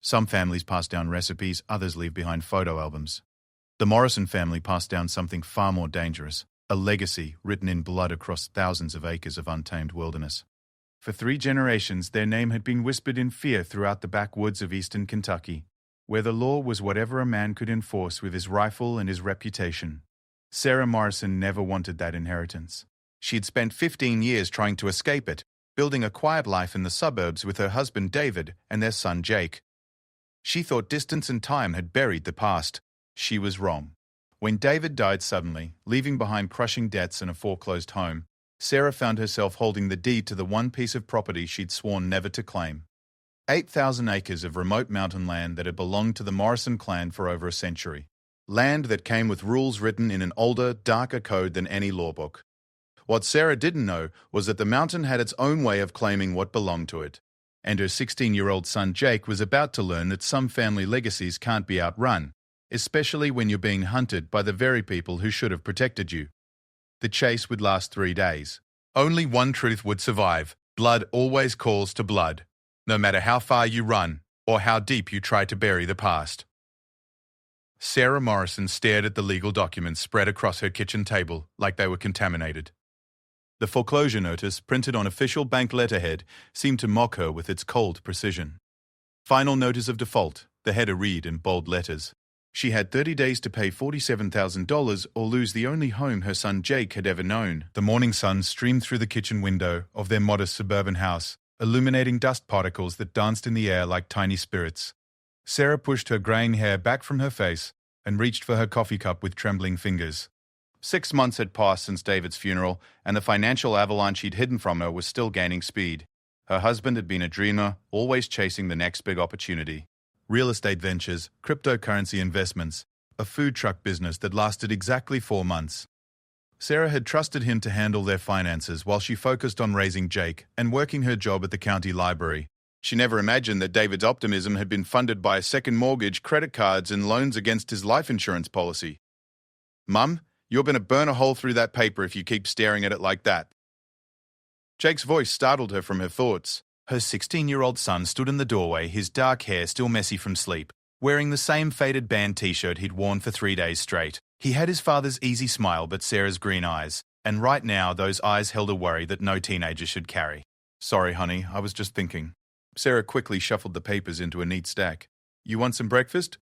Some families pass down recipes, others leave behind photo albums. The Morrison family passed down something far more dangerous, a legacy written in blood across thousands of acres of untamed wilderness. For 3 generations, their name had been whispered in fear throughout the backwoods of eastern Kentucky, where the law was whatever a man could enforce with his rifle and his reputation. Sarah Morrison never wanted that inheritance. She had spent 15 years trying to escape it, building a quiet life in the suburbs with her husband David and their son Jake. She thought distance and time had buried the past. She was wrong. When David died suddenly, leaving behind crushing debts and a foreclosed home, Sarah found herself holding the deed to the one piece of property she'd sworn never to claim. 8,000 acres of remote mountain land that had belonged to the Morrison clan for over a century. Land that came with rules written in an older, darker code than any law book. What Sarah didn't know was that the mountain had its own way of claiming what belonged to it. And her 16-year-old son Jake was about to learn that some family legacies can't be outrun, especially when you're being hunted by the very people who should have protected you. The chase would last 3 days. Only one truth would survive. Blood always calls to blood, no matter how far you run or how deep you try to bury the past. Sarah Morrison stared at the legal documents spread across her kitchen table like they were contaminated. The foreclosure notice, printed on official bank letterhead, seemed to mock her with its cold precision. Final notice of default, the header read in bold letters. She had 30 days to pay $47,000 or lose the only home her son Jake had ever known. The morning sun streamed through the kitchen window of their modest suburban house, illuminating dust particles that danced in the air like tiny spirits. Sarah pushed her graying hair back from her face and reached for her coffee cup with trembling fingers. 6 months had passed since David's funeral, and the financial avalanche he'd hidden from her was still gaining speed. Her husband had been a dreamer, always chasing the next big opportunity. Real estate ventures, cryptocurrency investments, a food truck business that lasted exactly 4 months. Sarah had trusted him to handle their finances while she focused on raising Jake and working her job at the county library. She never imagined that David's optimism had been funded by a second mortgage, credit cards, and loans against his life insurance policy. "Mum, you're going to burn a hole through that paper if you keep staring at it like that." Jake's voice startled her from her thoughts. Her 16-year-old son stood in the doorway, his dark hair still messy from sleep, wearing the same faded band t-shirt he'd worn for 3 days straight. He had his father's easy smile but Sarah's green eyes, and right now those eyes held a worry that no teenager should carry. "Sorry, honey, I was just thinking." Sarah quickly shuffled the papers into a neat stack. "You want some breakfast?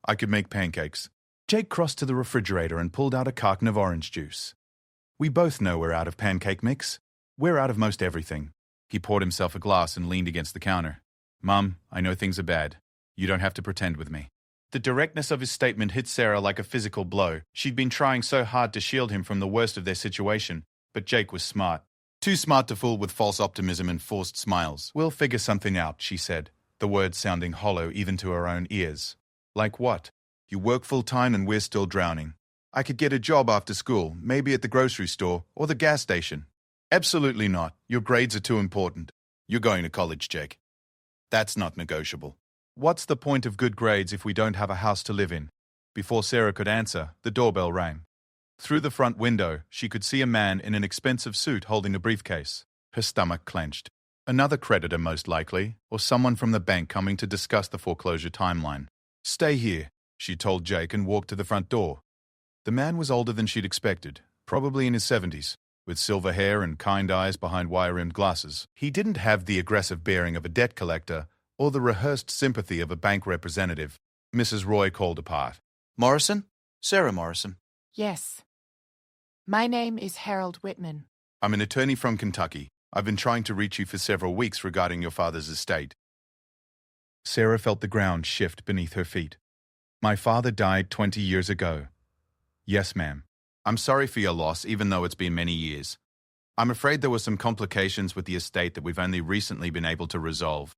I could make pancakes." Jake crossed to the refrigerator and pulled out a carton of orange juice. "We both know we're out of pancake mix. We're out of most everything." He poured himself a glass and leaned against the counter. "Mum, I know things are bad. You don't have to pretend with me." The directness of his statement hit Sarah like a physical blow. She'd been trying so hard to shield him from the worst of their situation, but Jake was smart. Too smart to fool with false optimism and forced smiles. "We'll figure something out," she said, the words sounding hollow even to her own ears. "Like what? You work full-time and we're still drowning. I could get a job after school, maybe at the grocery store or the gas station." "Absolutely not. Your grades are too important. You're going to college, Jake. That's not negotiable." "What's the point of good grades if we don't have a house to live in?" Before Sarah could answer, the doorbell rang. Through the front window, she could see a man in an expensive suit holding a briefcase. Her stomach clenched. Another creditor, most likely, or someone from the bank coming to discuss the foreclosure timeline. "Stay here," she told Jake and walked to the front door. The man was older than she'd expected, probably in his 70s, with silver hair and kind eyes behind wire-rimmed glasses. He didn't have the aggressive bearing of a debt collector or the rehearsed sympathy of a bank representative. Mrs. Roy called apart. "Morrison? Sarah Morrison?" "Yes. My name is Harold Whitman." "I'm an attorney from Kentucky. I've been trying to reach you for several weeks regarding your father's estate." Sarah felt the ground shift beneath her feet. "My father died 20 years ago." "Yes, ma'am." "I'm sorry for your loss, even though it's been many years. I'm afraid there were some complications with the estate that we've only recently been able to resolve."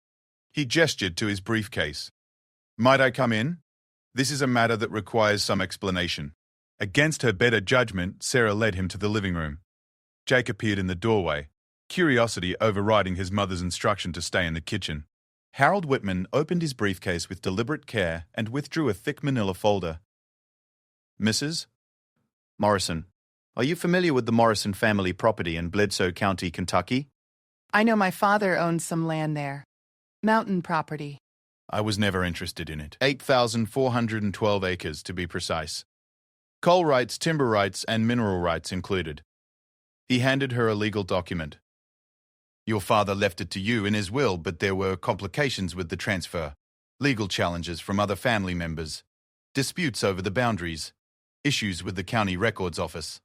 He gestured to his briefcase. "Might I come in? This is a matter that requires some explanation." Against her better judgment, Sarah led him to the living room. Jake appeared in the doorway, curiosity overriding his mother's instruction to stay in the kitchen. Harold Whitman opened his briefcase with deliberate care and withdrew a thick manila folder. "Mrs. Morrison, are you familiar with the Morrison family property in Bledsoe County, Kentucky?" "I know my father owns some land there. Mountain property." I was never interested in it. 8,412 acres, to be precise. Coal rights, timber rights, and mineral rights included. He handed her a legal document. Your father left it to you in his will, but there were complications with the transfer. Legal challenges from other family members. Disputes over the boundaries. Issues with the county records office.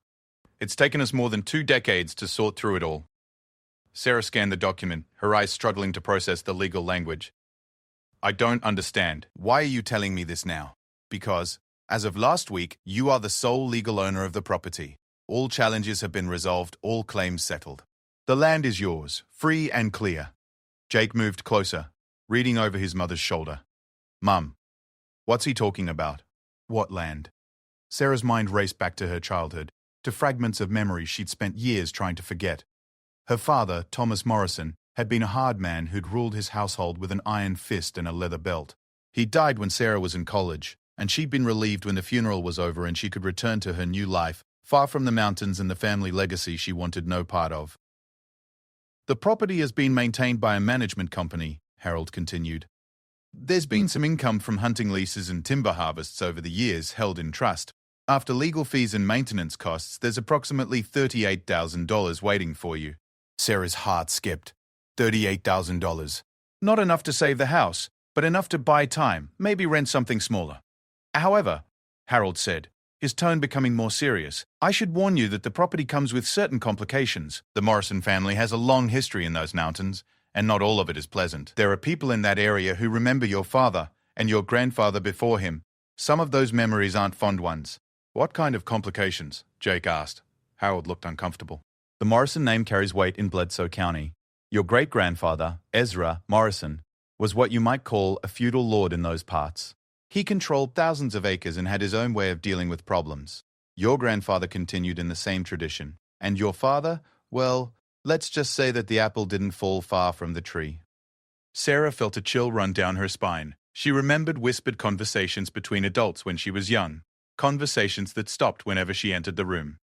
It's taken us more than 2 decades to sort through it all. Sarah scanned the document, her eyes struggling to process the legal language. I don't understand. Why are you telling me this now? Because, as of last week, you are the sole legal owner of the property. All challenges have been resolved, all claims settled. The land is yours, free and clear. Jake moved closer, reading over his mother's shoulder. Mum, what's he talking about? What land? Sarah's mind raced back to her childhood, to fragments of memories she'd spent years trying to forget. Her father, Thomas Morrison, had been a hard man who'd ruled his household with an iron fist and a leather belt. He died when Sarah was in college, and she'd been relieved when the funeral was over and she could return to her new life, far from the mountains and the family legacy she wanted no part of. The property has been maintained by a management company, Harold continued. There's been some income from hunting leases and timber harvests over the years held in trust. After legal fees and maintenance costs, there's approximately $38,000 waiting for you. Sarah's heart skipped. $38,000. Not enough to save the house, but enough to buy time, maybe rent something smaller. However, Harold said, his tone becoming more serious, I should warn you that the property comes with certain complications. The Morrison family has a long history in those mountains, and not all of it is pleasant. There are people in that area who remember your father and your grandfather before him. Some of those memories aren't fond ones. What kind of complications? Jake asked. Harold looked uncomfortable. The Morrison name carries weight in Bledsoe County. Your great-grandfather, Ezra Morrison, was what you might call a feudal lord in those parts. He controlled thousands of acres and had his own way of dealing with problems. Your grandfather continued in the same tradition. And your father, well, let's just say that the apple didn't fall far from the tree. Sarah felt a chill run down her spine. She remembered whispered conversations between adults when she was young, conversations that stopped whenever she entered the room.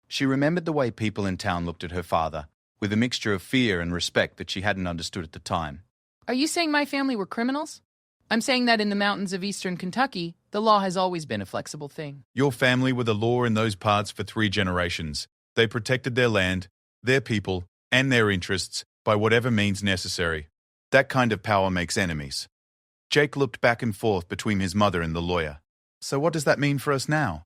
She remembered the way people in town looked at her father, with a mixture of fear and respect that she hadn't understood at the time. Are you saying my family were criminals? I'm saying that in the mountains of eastern Kentucky, the law has always been a flexible thing. Your family were the law in those parts for 3 generations. They protected their land, their people, and their interests by whatever means necessary. That kind of power makes enemies. Jake looked back and forth between his mother and the lawyer. So what does that mean for us now?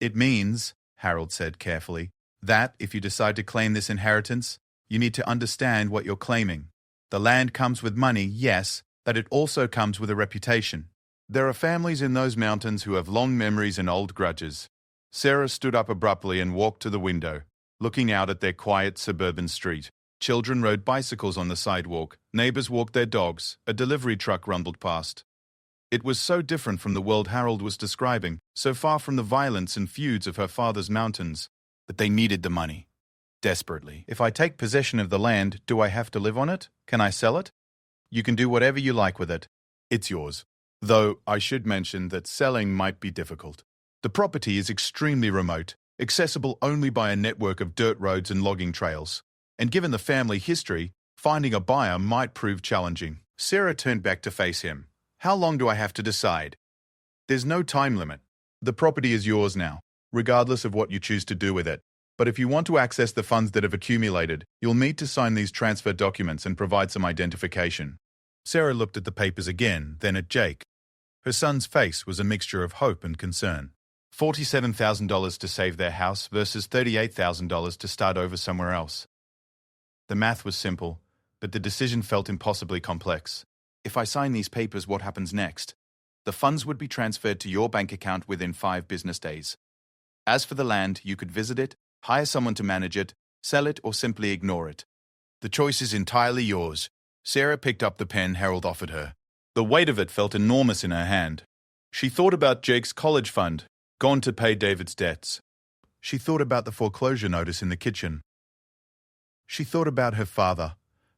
It means, Harold said carefully, that if you decide to claim this inheritance, you need to understand what you're claiming. The land comes with money, yes, but it also comes with a reputation. There are families in those mountains who have long memories and old grudges. Sarah stood up abruptly and walked to the window, looking out at their quiet suburban street. Children rode bicycles on the sidewalk, neighbors walked their dogs, a delivery truck rumbled past. It was so different from the world Harold was describing, so far from the violence and feuds of her father's mountains, but they needed the money. Desperately. If I take possession of the land, do I have to live on it? Can I sell it? You can do whatever you like with it. It's yours. Though I should mention that selling might be difficult. The property is extremely remote, accessible only by a network of dirt roads and logging trails. And given the family history, finding a buyer might prove challenging. Sarah turned back to face him. How long do I have to decide? There's no time limit. The property is yours now, regardless of what you choose to do with it. But if you want to access the funds that have accumulated, you'll need to sign these transfer documents and provide some identification. Sarah looked at the papers again, then at Jake. Her son's face was a mixture of hope and concern. $47,000 to save their house versus $38,000 to start over somewhere else. The math was simple, but the decision felt impossibly complex. If I sign these papers, what happens next? The funds would be transferred to your bank account within 5 business days. As for the land, you could visit it, hire someone to manage it, sell it, or simply ignore it. The choice is entirely yours. Sarah picked up the pen Harold offered her. The weight of it felt enormous in her hand. She thought about Jake's college fund, gone to pay David's debts. She thought about the foreclosure notice in the kitchen. She thought about her father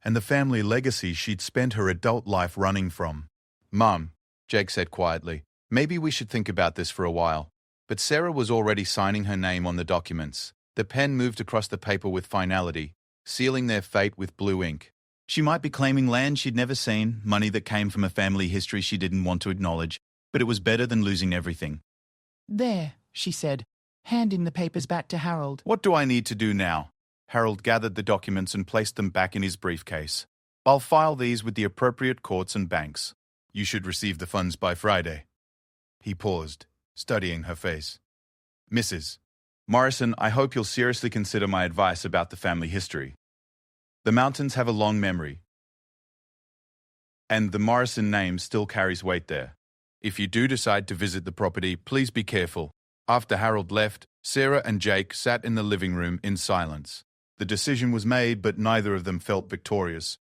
and the family legacy she'd spent her adult life running from. Mum, Jake said quietly, maybe we should think about this for a while. But Sarah was already signing her name on the documents. The pen moved across the paper with finality, sealing their fate with blue ink. She might be claiming land she'd never seen, money that came from a family history she didn't want to acknowledge, but it was better than losing everything. There, she said, handing the papers back to Harold. What do I need to do now? Harold gathered the documents and placed them back in his briefcase. I'll file these with the appropriate courts and banks. You should receive the funds by Friday. He paused, studying her face. Mrs. Morrison, I hope you'll seriously consider my advice about the family history. The mountains have a long memory, and the Morrison name still carries weight there. If you do decide to visit the property, please be careful. After Harold left, Sarah and Jake sat in the living room in silence. The decision was made, but neither of them felt victorious.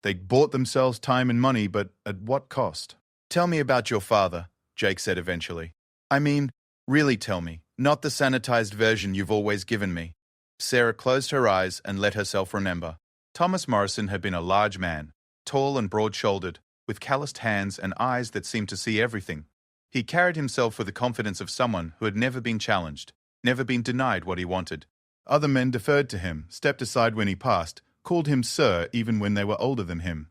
They bought themselves time and money, but at what cost? Tell me about your father, Jake said eventually. I mean, really tell me, not the sanitized version you've always given me. Sarah closed her eyes and let herself remember. Thomas Morrison had been a large man, tall and broad-shouldered, with calloused hands and eyes that seemed to see everything. He carried himself with the confidence of someone who had never been challenged, never been denied what he wanted. Other men deferred to him, stepped aside when he passed, called him sir even when they were older than him.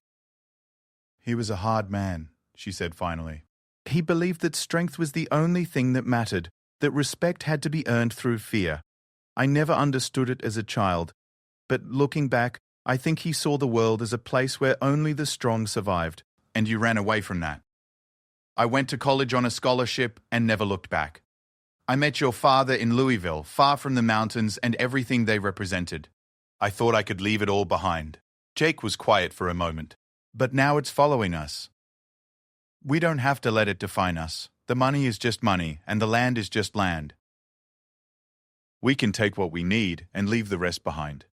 He was a hard man, she said finally. He believed that strength was the only thing that mattered, that respect had to be earned through fear. I never understood it as a child, but looking back, I think he saw the world as a place where only the strong survived. And you ran away from that. I went to college on a scholarship and never looked back. I met your father in Louisville, far from the mountains and everything they represented. I thought I could leave it all behind. Jake was quiet for a moment. But now it's following us. We don't have to let it define us. The money is just money, and the land is just land. We can take what we need and leave the rest behind.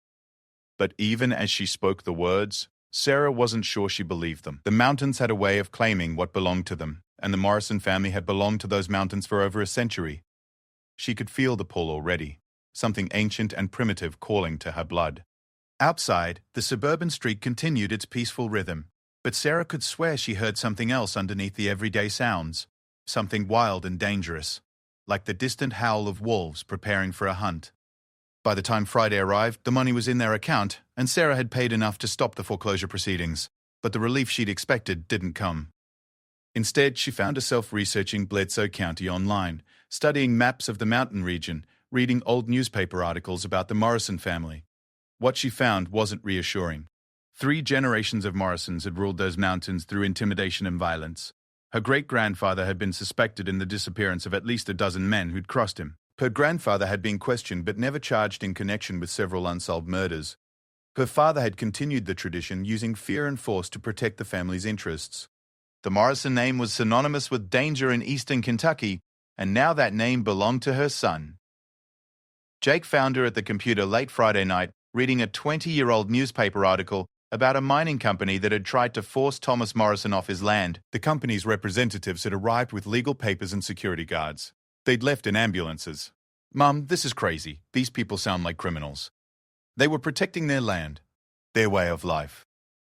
But even as she spoke the words, Sarah wasn't sure she believed them. The mountains had a way of claiming what belonged to them, and the Morrison family had belonged to those mountains for over a century. She could feel the pull already, something ancient and primitive calling to her blood. Outside, the suburban street continued its peaceful rhythm, but Sarah could swear she heard something else underneath the everyday sounds, something wild and dangerous, like the distant howl of wolves preparing for a hunt. By the time Friday arrived, the money was in their account, and Sarah had paid enough to stop the foreclosure proceedings, but the relief she'd expected didn't come. Instead, she found herself researching Bledsoe County online, studying maps of the mountain region, reading old newspaper articles about the Morrison family. What she found wasn't reassuring. 3 generations of Morrisons had ruled those mountains through intimidation and violence. Her great-grandfather had been suspected in the disappearance of at least a dozen men who'd crossed him. Her grandfather had been questioned but never charged in connection with several unsolved murders. Her father had continued the tradition, using fear and force to protect the family's interests. The Morrison name was synonymous with danger in eastern Kentucky, and now that name belonged to her son. Jake found her at the computer late Friday night, reading a 20-year-old newspaper article about a mining company that had tried to force Thomas Morrison off his land. The company's representatives had arrived with legal papers and security guards. They'd left in ambulances. Mum, this is crazy. These people sound like criminals. They were protecting their land, their way of life,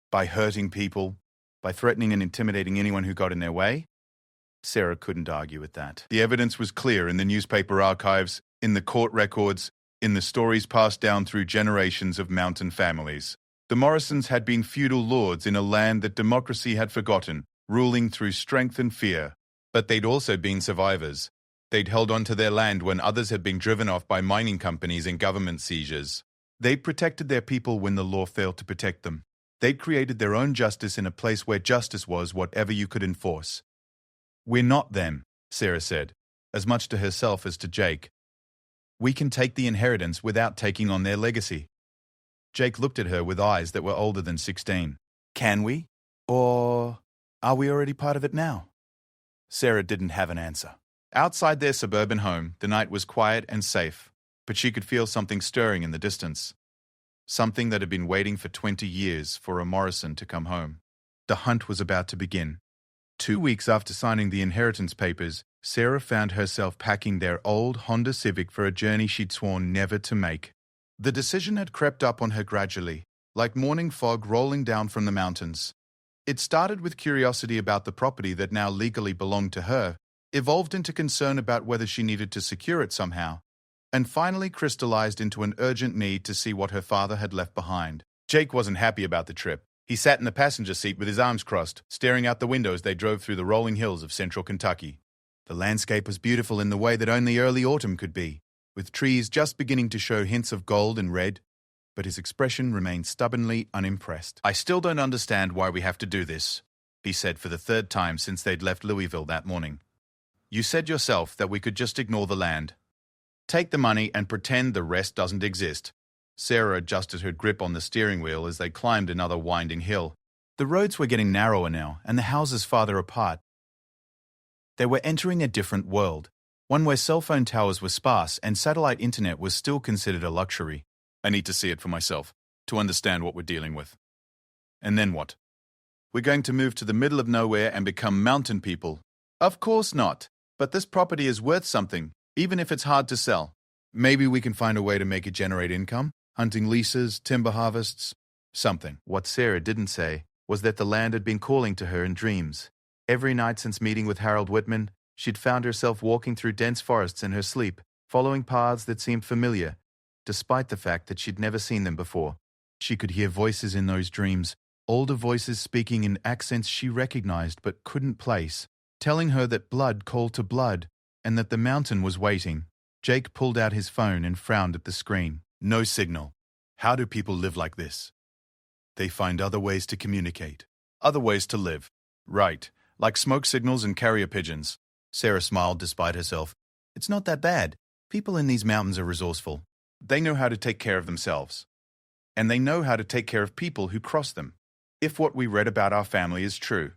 by hurting people, by threatening and intimidating anyone who got in their way. Sarah couldn't argue with that. The evidence was clear in the newspaper archives, in the court records, in the stories passed down through generations of mountain families. The Morrisons had been feudal lords in a land that democracy had forgotten, ruling through strength and fear. But they'd also been survivors. They'd held on to their land when others had been driven off by mining companies and government seizures. They'd protected their people when the law failed to protect them. They'd created their own justice in a place where justice was whatever you could enforce. We're not them, Sarah said, as much to herself as to Jake. We can take the inheritance without taking on their legacy. Jake looked at her with eyes that were older than 16. Can we? Or are we already part of it now? Sarah didn't have an answer. Outside their suburban home, the night was quiet and safe, but she could feel something stirring in the distance. Something that had been waiting for 20 years for a Morrison to come home. The hunt was about to begin. 2 weeks after signing the inheritance papers, Sarah found herself packing their old Honda Civic for a journey she'd sworn never to make. The decision had crept up on her gradually, like morning fog rolling down from the mountains. It started with curiosity about the property that now legally belonged to her, evolved into concern about whether she needed to secure it somehow, and finally crystallized into an urgent need to see what her father had left behind. Jake wasn't happy about the trip. He sat in the passenger seat with his arms crossed, staring out the window as they drove through the rolling hills of central Kentucky. The landscape was beautiful in the way that only early autumn could be, with trees just beginning to show hints of gold and red, but his expression remained stubbornly unimpressed. "I still don't understand why we have to do this," he said for the third time since they'd left Louisville that morning. "You said yourself that we could just ignore the land. Take the money and pretend the rest doesn't exist." Sarah adjusted her grip on the steering wheel as they climbed another winding hill. The roads were getting narrower now, and the houses farther apart. They were entering a different world, one where cell phone towers were sparse and satellite internet was still considered a luxury. "I need to see it for myself, to understand what we're dealing with." "And then what?" "We're going to move to the middle of nowhere and become mountain people." "Of course not. But this property is worth something, even if it's hard to sell." "Maybe we can find a way to make it generate income? Hunting leases, timber harvests, something." What Sarah didn't say was that the land had been calling to her in dreams. Every night since meeting with Harold Whitman, she'd found herself walking through dense forests in her sleep, following paths that seemed familiar, despite the fact that she'd never seen them before. She could hear voices in those dreams, older voices speaking in accents she recognized but couldn't place, telling her that blood called to blood and that the mountain was waiting. Jake pulled out his phone and frowned at the screen. "No signal. How do people live like this?" "They find other ways to communicate. Other ways to live." "Right, like smoke signals and carrier pigeons." Sarah smiled despite herself. "It's not that bad. People in these mountains are resourceful. They know how to take care of themselves. And they know how to take care of people who cross them. If what we read about our family is true."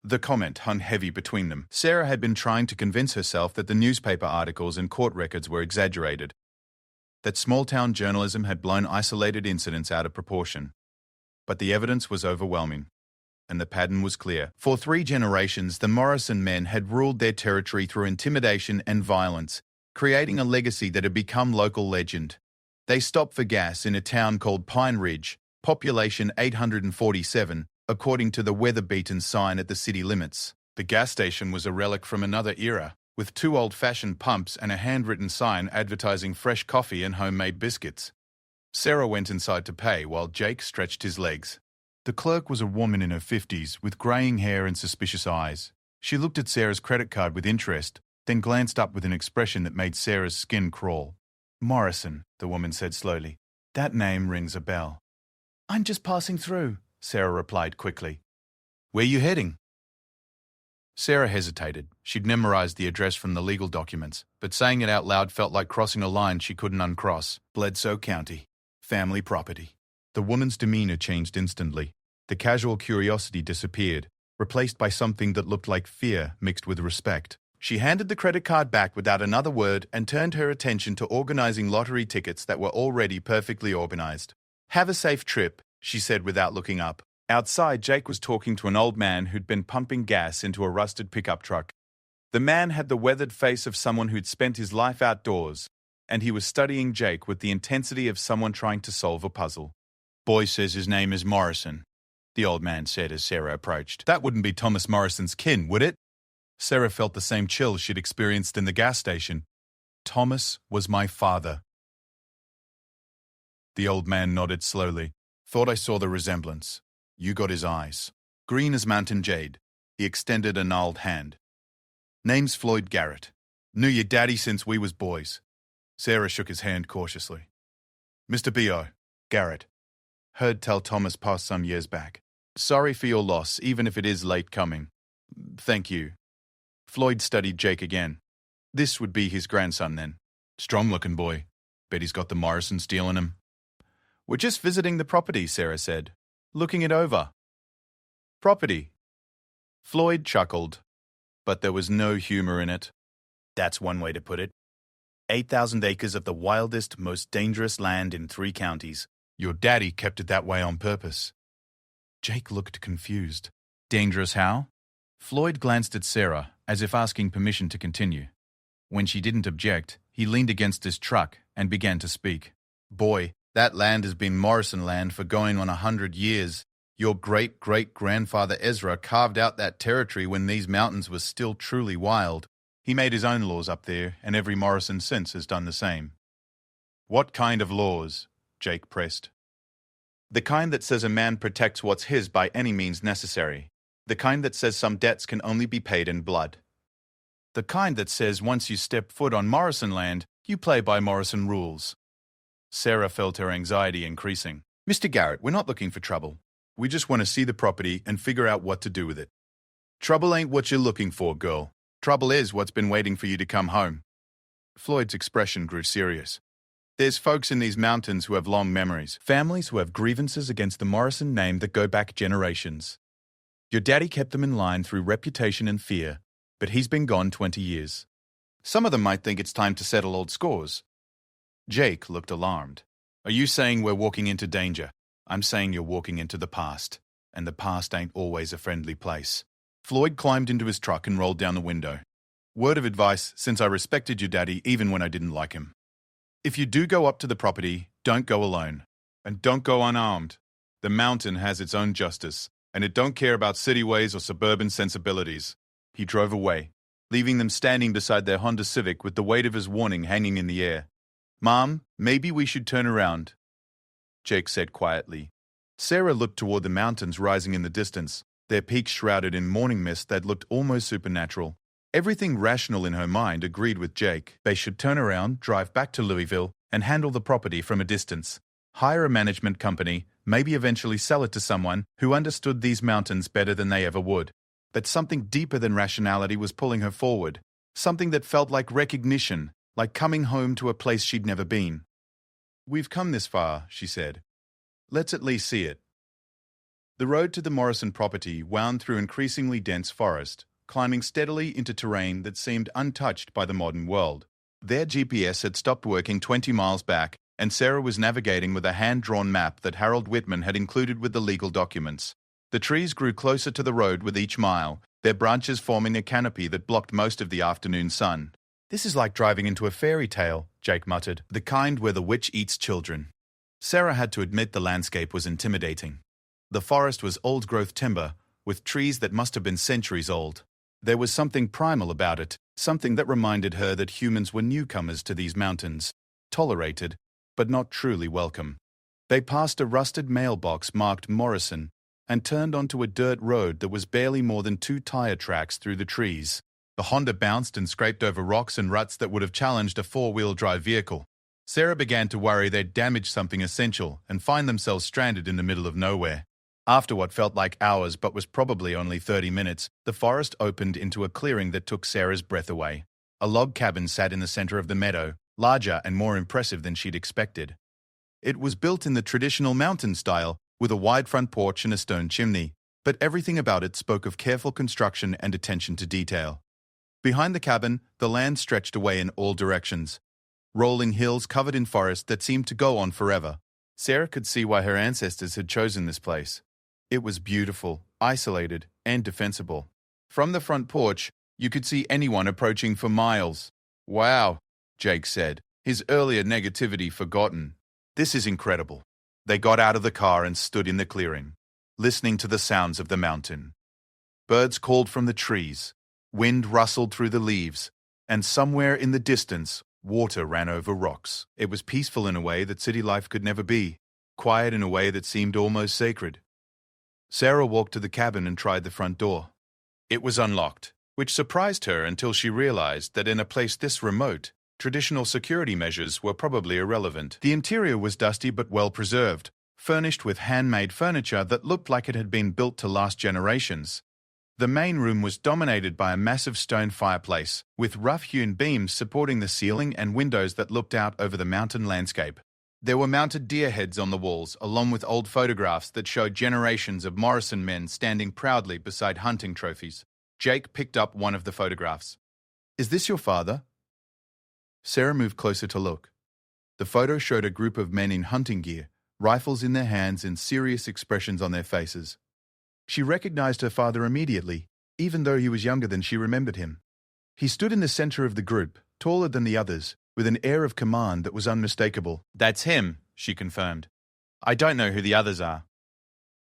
The comment hung heavy between them. Sarah had been trying to convince herself that the newspaper articles and court records were exaggerated, that small-town journalism had blown isolated incidents out of proportion. But the evidence was overwhelming, and the pattern was clear. For 3 generations, the Morrison men had ruled their territory through intimidation and violence, creating a legacy that had become local legend. They stopped for gas in a town called Pine Ridge, population 847, according to the weather-beaten sign at the city limits. The gas station was a relic from another era, with 2 old-fashioned pumps and a handwritten sign advertising fresh coffee and homemade biscuits. Sarah went inside to pay while Jake stretched his legs. The clerk was a woman in her 50s with greying hair and suspicious eyes. She looked at Sarah's credit card with interest, then glanced up with an expression that made Sarah's skin crawl. "Morrison," the woman said slowly. "That name rings a bell." "I'm just passing through," Sarah replied quickly. "Where you heading?" Sarah hesitated. She'd memorized the address from the legal documents, but saying it out loud felt like crossing a line she couldn't uncross. Bledsoe County. Family property. The woman's demeanor changed instantly. The casual curiosity disappeared, replaced by something that looked like fear mixed with respect. She handed the credit card back without another word and turned her attention to organizing lottery tickets that were already perfectly organized. "Have a safe trip," she said without looking up. Outside, Jake was talking to an old man who'd been pumping gas into a rusted pickup truck. The man had the weathered face of someone who'd spent his life outdoors, and he was studying Jake with the intensity of someone trying to solve a puzzle. "Boy says his name is Morrison," the old man said as Sarah approached. "That wouldn't be Thomas Morrison's kin, would it?" Sarah felt the same chill she'd experienced in the gas station. "Thomas was my father." The old man nodded slowly. "Thought I saw the resemblance. You got his eyes. Green as mountain jade." He extended a gnarled hand. "Name's Floyd Garrett. Knew your daddy since we was boys." Sarah shook his hand cautiously. "Mr. B.O. Garrett. Heard tell Thomas passed some years back. Sorry for your loss, even if it is late coming." "Thank you." Floyd studied Jake again. This would be his grandson then. Strong-looking boy. Bet he's got the Morrison steel in him. "We're just visiting the property," Sarah said. "Looking it over." "Property." Floyd chuckled, but there was no humor in it. "That's one way to put it. 8,000 acres of the wildest, most dangerous land in 3 counties. Your daddy kept it that way on purpose." Jake looked confused. "Dangerous how?" Floyd glanced at Sarah, as if asking permission to continue. When she didn't object, he leaned against his truck and began to speak. "Boy, that land has been Morrison land for going on 100 years. Your great-great-grandfather Ezra carved out that territory when these mountains were still truly wild. He made his own laws up there, and every Morrison since has done the same." "What kind of laws?" Jake pressed. The kind that says a man protects what's his by any means necessary. The kind that says some debts can only be paid in blood. The kind that says once you step foot on Morrison land, you play by Morrison rules. Sarah felt her anxiety increasing. Mr. Garrett, we're not looking for trouble. We just want to see the property and figure out what to do with it. Trouble ain't what you're looking for, girl. Trouble is what's been waiting for you to come home. Floyd's expression grew serious. There's folks in these mountains who have long memories, families who have grievances against the Morrison name that go back generations. Your daddy kept them in line through reputation and fear, but he's been gone 20 years. Some of them might think it's time to settle old scores. Jake looked alarmed. Are you saying we're walking into danger? I'm saying you're walking into the past, and the past ain't always a friendly place. Floyd climbed into his truck and rolled down the window. Word of advice, since I respected your daddy even when I didn't like him. If you do go up to the property, don't go alone. And don't go unarmed. The mountain has its own justice, and it don't care about city ways or suburban sensibilities. He drove away, leaving them standing beside their Honda Civic with the weight of his warning hanging in the air. Mom, maybe we should turn around, Jake said quietly. Sarah looked toward the mountains rising in the distance, their peaks shrouded in morning mist that looked almost supernatural. Everything rational in her mind agreed with Jake. They should turn around, drive back to Louisville, and handle the property from a distance. Hire a management company, maybe eventually sell it to someone who understood these mountains better than they ever would. But something deeper than rationality was pulling her forward. Something that felt like recognition, like coming home to a place she'd never been. We've come this far, she said. Let's at least see it. The road to the Morrison property wound through increasingly dense forest, climbing steadily into terrain that seemed untouched by the modern world. Their GPS had stopped working 20 miles back, and Sarah was navigating with a hand-drawn map that Harold Whitman had included with the legal documents. The trees grew closer to the road with each mile, their branches forming a canopy that blocked most of the afternoon sun. This is like driving into a fairy tale, Jake muttered, the kind where the witch eats children. Sarah had to admit the landscape was intimidating. The forest was old-growth timber, with trees that must have been centuries old. There was something primal about it, something that reminded her that humans were newcomers to these mountains, tolerated, but not truly welcome. They passed a rusted mailbox marked Morrison and turned onto a dirt road that was barely more than 2 tire tracks through the trees. The Honda bounced and scraped over rocks and ruts that would have challenged a 4-wheel drive vehicle. Sarah began to worry they'd damaged something essential and find themselves stranded in the middle of nowhere. After what felt like hours but was probably only 30 minutes, the forest opened into a clearing that took Sarah's breath away. A log cabin sat in the center of the meadow, larger and more impressive than she'd expected. It was built in the traditional mountain style, with a wide front porch and a stone chimney, but everything about it spoke of careful construction and attention to detail. Behind the cabin, the land stretched away in all directions. Rolling hills covered in forest that seemed to go on forever. Sarah could see why her ancestors had chosen this place. It was beautiful, isolated, and defensible. From the front porch, you could see anyone approaching for miles. Wow, Jake said, his earlier negativity forgotten. This is incredible. They got out of the car and stood in the clearing, listening to the sounds of the mountain. Birds called from the trees, wind rustled through the leaves, and somewhere in the distance, water ran over rocks. It was peaceful in a way that city life could never be, quiet in a way that seemed almost sacred. Sarah walked to the cabin and tried the front door. It was unlocked, which surprised her until she realized that in a place this remote, traditional security measures were probably irrelevant. The interior was dusty but well preserved, furnished with handmade furniture that looked like it had been built to last generations. The main room was dominated by a massive stone fireplace, with rough-hewn beams supporting the ceiling and windows that looked out over the mountain landscape. There were mounted deer heads on the walls, along with old photographs that showed generations of Morrison men standing proudly beside hunting trophies. Jake picked up one of the photographs. Is this your father? Sarah moved closer to look. The photo showed a group of men in hunting gear, rifles in their hands and serious expressions on their faces. She recognized her father immediately, even though he was younger than she remembered him. He stood in the center of the group, taller than the others, with an air of command that was unmistakable. That's him, she confirmed. I don't know who the others are.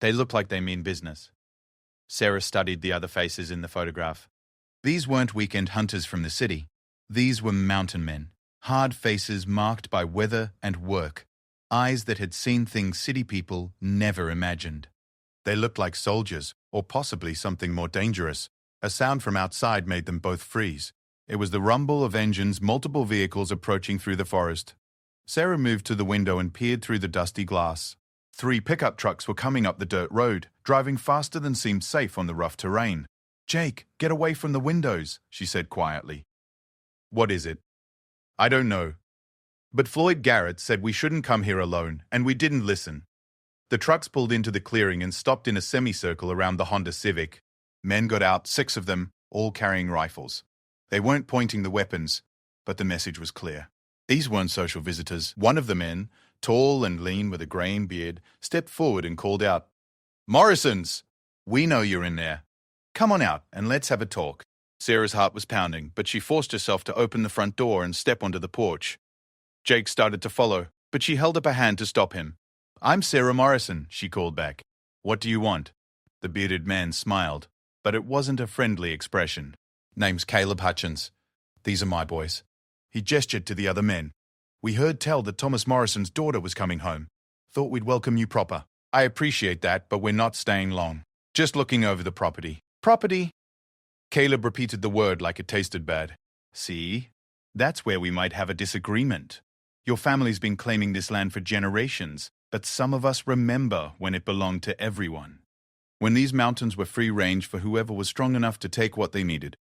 They look like they mean business. Sarah studied the other faces in the photograph. These weren't weekend hunters from the city. These were mountain men, hard faces marked by weather and work. eyes that had seen things city people never imagined. They looked like soldiers, or possibly something more dangerous. A sound from outside made them both freeze. It was the rumble of engines, multiple vehicles approaching through the forest. Sarah moved to the window and peered through the dusty glass. 3 pickup trucks were coming up the dirt road, driving faster than seemed safe on the rough terrain. "Jake, get away from the windows," she said quietly. "What is it?" "I don't know. But Floyd Garrett said we shouldn't come here alone, and we didn't listen." The trucks pulled into the clearing and stopped in a semicircle around the Honda Civic. Men got out, 6 of them, all carrying rifles. They weren't pointing the weapons, but the message was clear. These weren't social visitors. One of the men, tall and lean with a graying beard, stepped forward and called out, "Morrisons! We know you're in there. Come on out and let's have a talk." Sarah's heart was pounding, but she forced herself to open the front door and step onto the porch. Jake started to follow, but she held up a hand to stop him. "I'm Sarah Morrison," she called back. "What do you want?" The bearded man smiled, but it wasn't a friendly expression. "Name's Caleb Hutchins. These are my boys." He gestured to the other men. "We heard tell that Thomas Morrison's daughter was coming home. Thought we'd welcome you proper. I appreciate that, but we're not staying long. Just looking over the property." "Property?" Caleb repeated the word like it tasted bad. "See? That's where we might have a disagreement. Your family's been claiming this land for generations, but some of us remember when it belonged to everyone. When these mountains were free range for whoever was strong enough to take what they needed."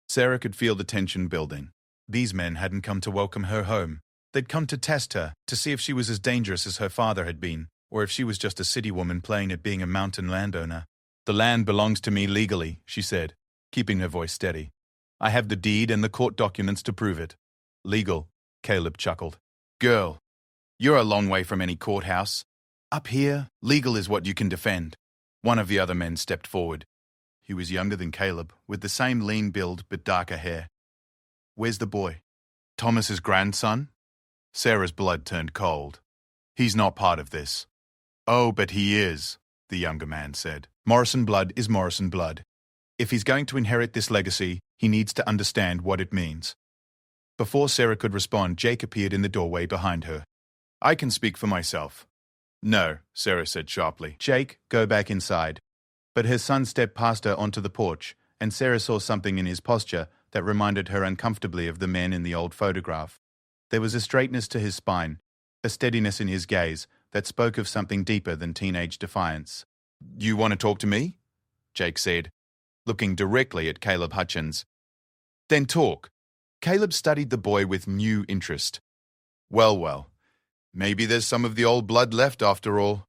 Sarah could feel the tension building. These men hadn't come to welcome her home. They'd come to test her, to see if she was as dangerous as her father had been, or if she was just a city woman playing at being a mountain landowner. "The land belongs to me legally," she said, keeping her voice steady. "I have the deed and the court documents to prove it." "Legal," Caleb chuckled. "Girl, you're a long way from any courthouse. Up here, legal is what you can defend." One of the other men stepped forward. He was younger than Caleb, with the same lean build but darker hair. "Where's the boy?" "Thomas's grandson?" Sarah's blood turned cold. "He's not part of this." "Oh, but he is," the younger man said. "Morrison blood is Morrison blood. If he's going to inherit this legacy, he needs to understand what it means." Before Sarah could respond, Jake appeared in the doorway behind her. "I can speak for myself." "No," Sarah said sharply. "Jake, go back inside." But her son stepped past her onto the porch, and Sarah saw something in his posture that reminded her uncomfortably of the men in the old photograph. There was a straightness to his spine, a steadiness in his gaze that spoke of something deeper than teenage defiance. "You want to talk to me?" Jake said, looking directly at Caleb Hutchins. "Then talk." Caleb studied the boy with new interest. Well, maybe there's some of the old blood left after all."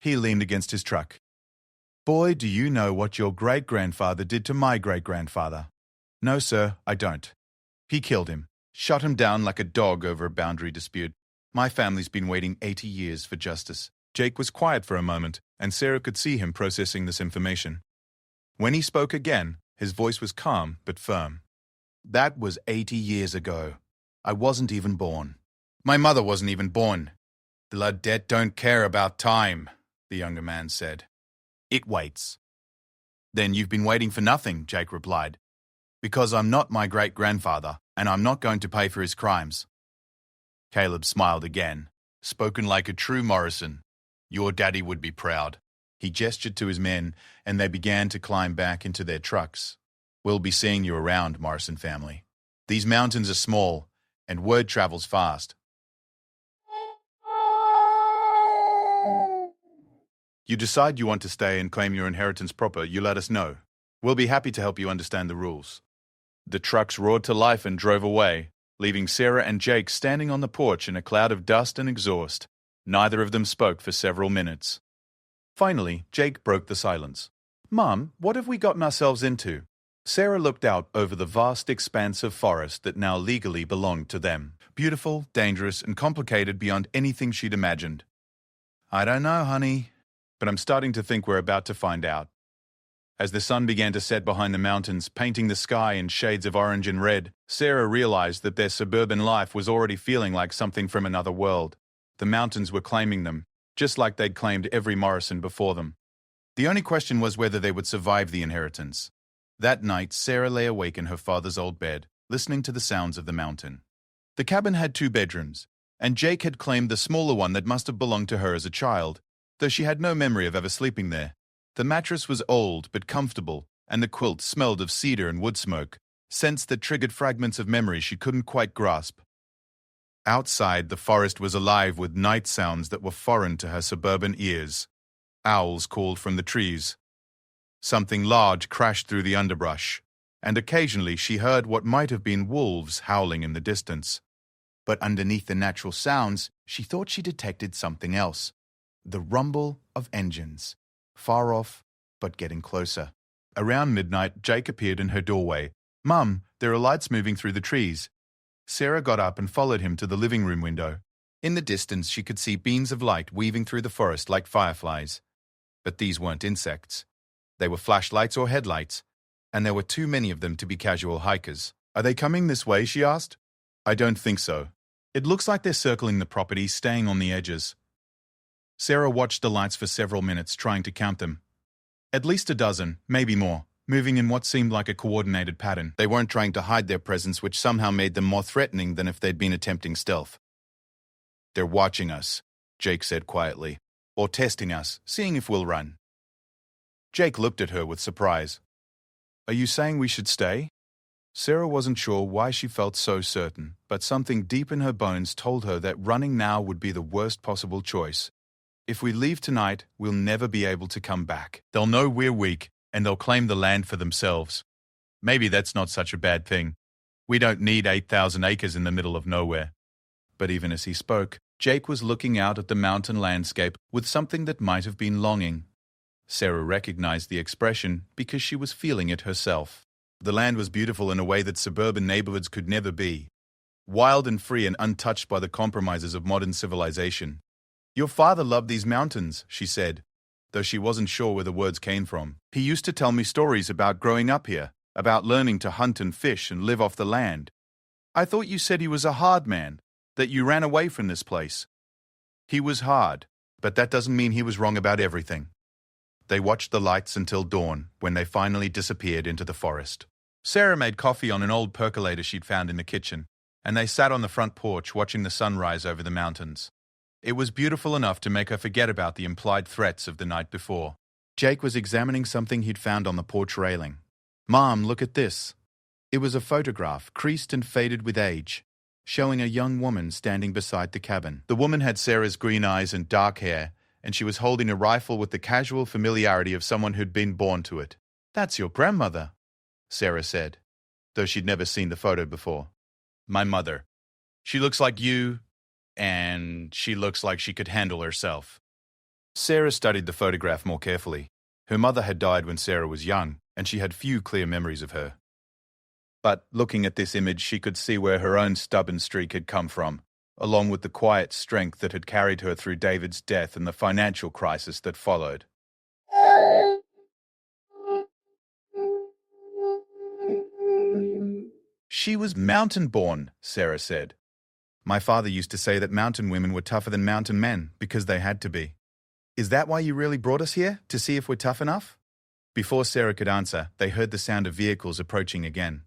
He leaned against his truck. "Boy, do you know what your great-grandfather did to my great-grandfather?" "No, sir, I don't." "He killed him, shot him down like a dog over a boundary dispute. My family's been waiting 80 years for justice." Jake was quiet for a moment, and Sarah could see him processing this information. When he spoke again, his voice was calm but firm. "That was 80 years ago. I wasn't even born. My mother wasn't even born. Blood debt don't care about time," the younger man said. "It waits." "Then you've been waiting for nothing," Jake replied. "Because I'm not my great-grandfather, and I'm not going to pay for his crimes." Caleb smiled again. "Spoken like a true Morrison. Your daddy would be proud." He gestured to his men, and they began to climb back into their trucks. "We'll be seeing you around, Morrison family. These mountains are small, and word travels fast. You decide you want to stay and claim your inheritance proper, you let us know. We'll be happy to help you understand the rules." The trucks roared to life and drove away, leaving Sarah and Jake standing on the porch in a cloud of dust and exhaust. Neither of them spoke for several minutes. Finally, Jake broke the silence. "Mum, what have we gotten ourselves into?" Sarah looked out over the vast expanse of forest that now legally belonged to them. Beautiful, dangerous, and complicated beyond anything she'd imagined. "I don't know, honey, but I'm starting to think we're about to find out." As the sun began to set behind the mountains, painting the sky in shades of orange and red, Sarah realized that their suburban life was already feeling like something from another world. The mountains were claiming them, just like they'd claimed every Morrison before them. The only question was whether they would survive the inheritance. That night, Sarah lay awake in her father's old bed, listening to the sounds of the mountain. The cabin had 2 bedrooms, and Jake had claimed the smaller one that must have belonged to her as a child, though she had no memory of ever sleeping there. The mattress was old but comfortable, and the quilt smelled of cedar and wood smoke, scents that triggered fragments of memory she couldn't quite grasp. Outside, the forest was alive with night sounds that were foreign to her suburban ears. Owls called from the trees. Something large crashed through the underbrush, and occasionally she heard what might have been wolves howling in the distance. But underneath the natural sounds, she thought she detected something else. The rumble of engines. Far off, but getting closer. Around midnight, Jake appeared in her doorway. "Mum, there are lights moving through the trees." Sarah got up and followed him to the living room window. In the distance, she could see beams of light weaving through the forest like fireflies. But these weren't insects. They were flashlights or headlights, and there were too many of them to be casual hikers. "Are they coming this way?" she asked. "I don't think so. It looks like they're circling the property, staying on the edges." Sarah watched the lights for several minutes, trying to count them. At least a dozen, maybe more, moving in what seemed like a coordinated pattern. They weren't trying to hide their presence, which somehow made them more threatening than if they'd been attempting stealth. "They're watching us," Jake said quietly. "Or testing us, seeing if we'll run." Jake looked at her with surprise. "Are you saying we should stay?" Sarah wasn't sure why she felt so certain, but something deep in her bones told her that running now would be the worst possible choice. "If we leave tonight, we'll never be able to come back. They'll know we're weak, and they'll claim the land for themselves. Maybe that's not such a bad thing. We don't need 8,000 acres in the middle of nowhere." But even as he spoke, Jake was looking out at the mountain landscape with something that might have been longing. Sarah recognized the expression because she was feeling it herself. The land was beautiful in a way that suburban neighborhoods could never be. Wild and free and untouched by the compromises of modern civilization. "Your father loved these mountains," she said, though she wasn't sure where the words came from. "He used to tell me stories about growing up here, about learning to hunt and fish and live off the land. I thought you said he was a hard man, that you ran away from this place." "He was hard, but that doesn't mean he was wrong about everything." They watched the lights until dawn, when they finally disappeared into the forest. Sarah made coffee on an old percolator she'd found in the kitchen, and they sat on the front porch watching the sun rise over the mountains. It was beautiful enough to make her forget about the implied threats of the night before. Jake was examining something he'd found on the porch railing. "Mom, look at this." It was a photograph, creased and faded with age, showing a young woman standing beside the cabin. The woman had Sarah's green eyes and dark hair, and she was holding a rifle with the casual familiarity of someone who'd been born to it. "That's your grandmother," Sarah said, though she'd never seen the photo before. "My mother. She looks like you, and she looks like she could handle herself." Sarah studied the photograph more carefully. Her mother had died when Sarah was young, and she had few clear memories of her. But looking at this image, she could see where her own stubborn streak had come from, along with the quiet strength that had carried her through David's death and the financial crisis that followed. "She was mountain-born," Sarah said. "My father used to say that mountain women were tougher than mountain men because they had to be." "Is that why you really brought us here, to see if we're tough enough?" Before Sarah could answer, they heard the sound of vehicles approaching again.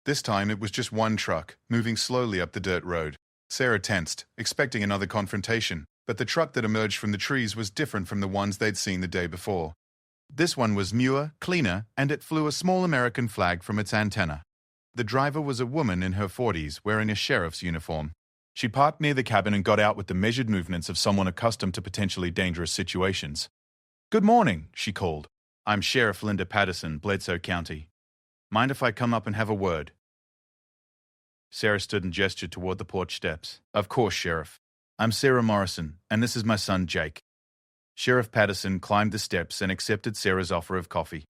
This time it was just one truck, moving slowly up the dirt road. Sarah tensed, expecting another confrontation, but the truck that emerged from the trees was different from the ones they'd seen the day before. This one was newer, cleaner, and it flew a small American flag from its antenna. The driver was a woman in her 40s, wearing a sheriff's uniform. She parked near the cabin and got out with the measured movements of someone accustomed to potentially dangerous situations. "Good morning," she called. "I'm Sheriff Linda Patterson, Bledsoe County. Mind if I come up and have a word?" Sarah stood and gestured toward the porch steps. "Of course, Sheriff. I'm Sarah Morrison, and this is my son, Jake." Sheriff Patterson climbed the steps and accepted Sarah's offer of coffee.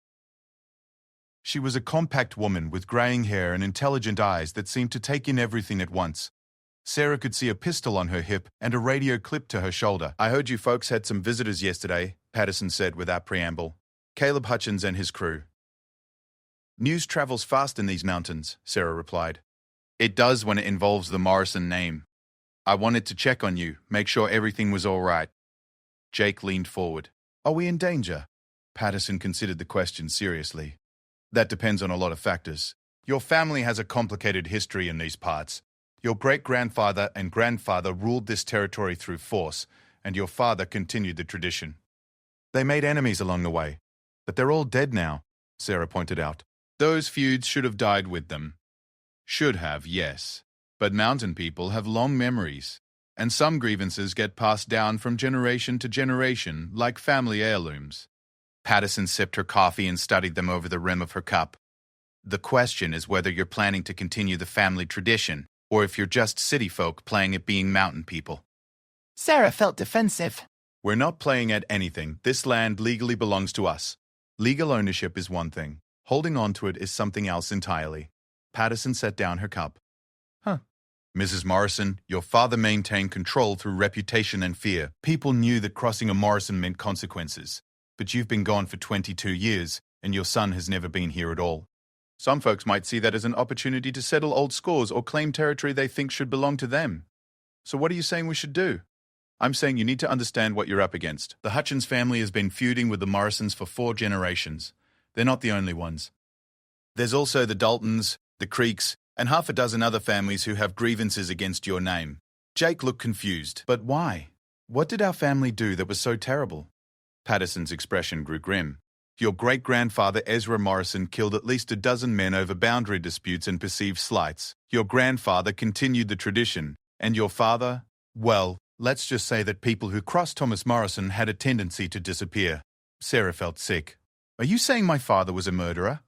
She was a compact woman with graying hair and intelligent eyes that seemed to take in everything at once. Sarah could see a pistol on her hip and a radio clipped to her shoulder. "I heard you folks had some visitors yesterday," Patterson said without preamble. "Caleb Hutchins and his crew." "News travels fast in these mountains," Sarah replied. "It does when it involves the Morrison name. I wanted to check on you, make sure everything was all right." Jake leaned forward. "Are we in danger?" Patterson considered the question seriously. "That depends on a lot of factors. Your family has a complicated history in these parts. Your great-grandfather and grandfather ruled this territory through force, and your father continued the tradition. They made enemies along the way, but they're all dead now, Sarah pointed out. Those feuds should have died with them. Should have, yes. But mountain people have long memories, and some grievances get passed down from generation to generation like family heirlooms. Patterson sipped her coffee and studied them over the rim of her cup. The question is whether you're planning to continue the family tradition, or if you're just city folk playing at being mountain people. Sarah felt defensive. We're not playing at anything. This land legally belongs to us. Legal ownership is one thing. Holding on to it is something else entirely. Patterson set down her cup. Mrs. Morrison, your father maintained control through reputation and fear. People knew that crossing a Morrison meant consequences. But you've been gone for 22 years, and your son has never been here at all. Some folks might see that as an opportunity to settle old scores or claim territory they think should belong to them. So what are you saying we should do? I'm saying you need to understand what you're up against. The Hutchins family has been feuding with the Morrisons for 4 generations. They're not the only ones. There's also the Daltons, the Creeks, and half a dozen other families who have grievances against your name. Jake looked confused. But why? What did our family do that was so terrible? Patterson's expression grew grim. Your great-grandfather Ezra Morrison killed at least a dozen men over boundary disputes and perceived slights. Your grandfather continued the tradition. And your father? Well, let's just say that people who crossed Thomas Morrison had a tendency to disappear. Sarah felt sick. Are you saying my father was a murderer?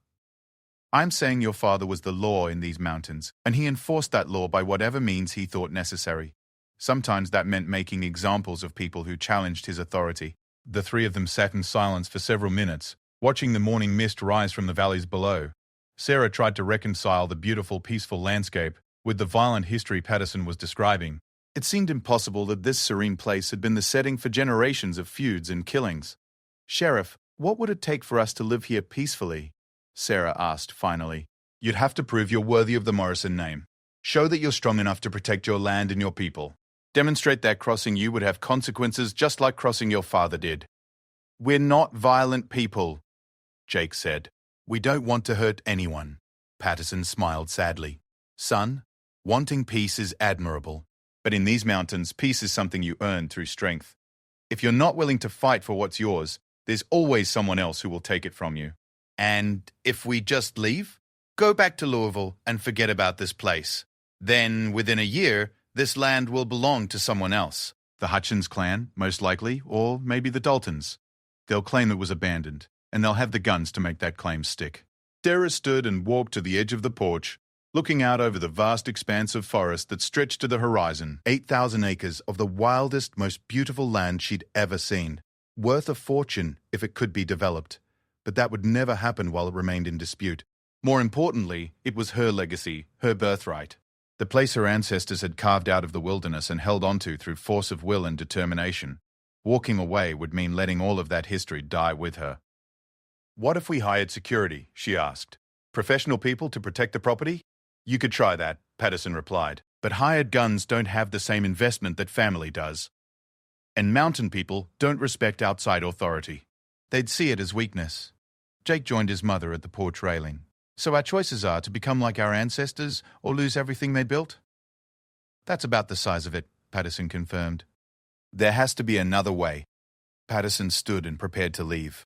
I'm saying your father was the law in these mountains, and he enforced that law by whatever means he thought necessary. Sometimes that meant making examples of people who challenged his authority. The 3 of them sat in silence for several minutes, watching the morning mist rise from the valleys below. Sarah tried to reconcile the beautiful, peaceful landscape with the violent history Patterson was describing. It seemed impossible that this serene place had been the setting for generations of feuds and killings. Sheriff, what would it take for us to live here peacefully? Sarah asked finally. You'd have to prove you're worthy of the Morrison name. Show that you're strong enough to protect your land and your people. Demonstrate that crossing you would have consequences just like crossing your father did. We're not violent people, Jake said. We don't want to hurt anyone. Patterson smiled sadly. Son, wanting peace is admirable. But in these mountains, peace is something you earn through strength. If you're not willing to fight for what's yours, there's always someone else who will take it from you. And if we just leave, go back to Louisville and forget about this place. Then, within a year, this land will belong to someone else. The Hutchins clan, most likely, or maybe the Daltons. They'll claim it was abandoned, and they'll have the guns to make that claim stick. Sarah stood and walked to the edge of the porch, looking out over the vast expanse of forest that stretched to the horizon. 8,000 acres of the wildest, most beautiful land she'd ever seen. Worth a fortune if it could be developed. But that would never happen while it remained in dispute. More importantly, it was her legacy, her birthright. The place her ancestors had carved out of the wilderness and held onto through force of will and determination. Walking away would mean letting all of that history die with her. What if we hired security? She asked. Professional people to protect the property? You could try that, Patterson replied. But hired guns don't have the same investment that family does. And mountain people don't respect outside authority. They'd see it as weakness. Jake joined his mother at the porch railing. So our choices are to become like our ancestors or lose everything they built? That's about the size of it, Patterson confirmed. There has to be another way. Patterson stood and prepared to leave.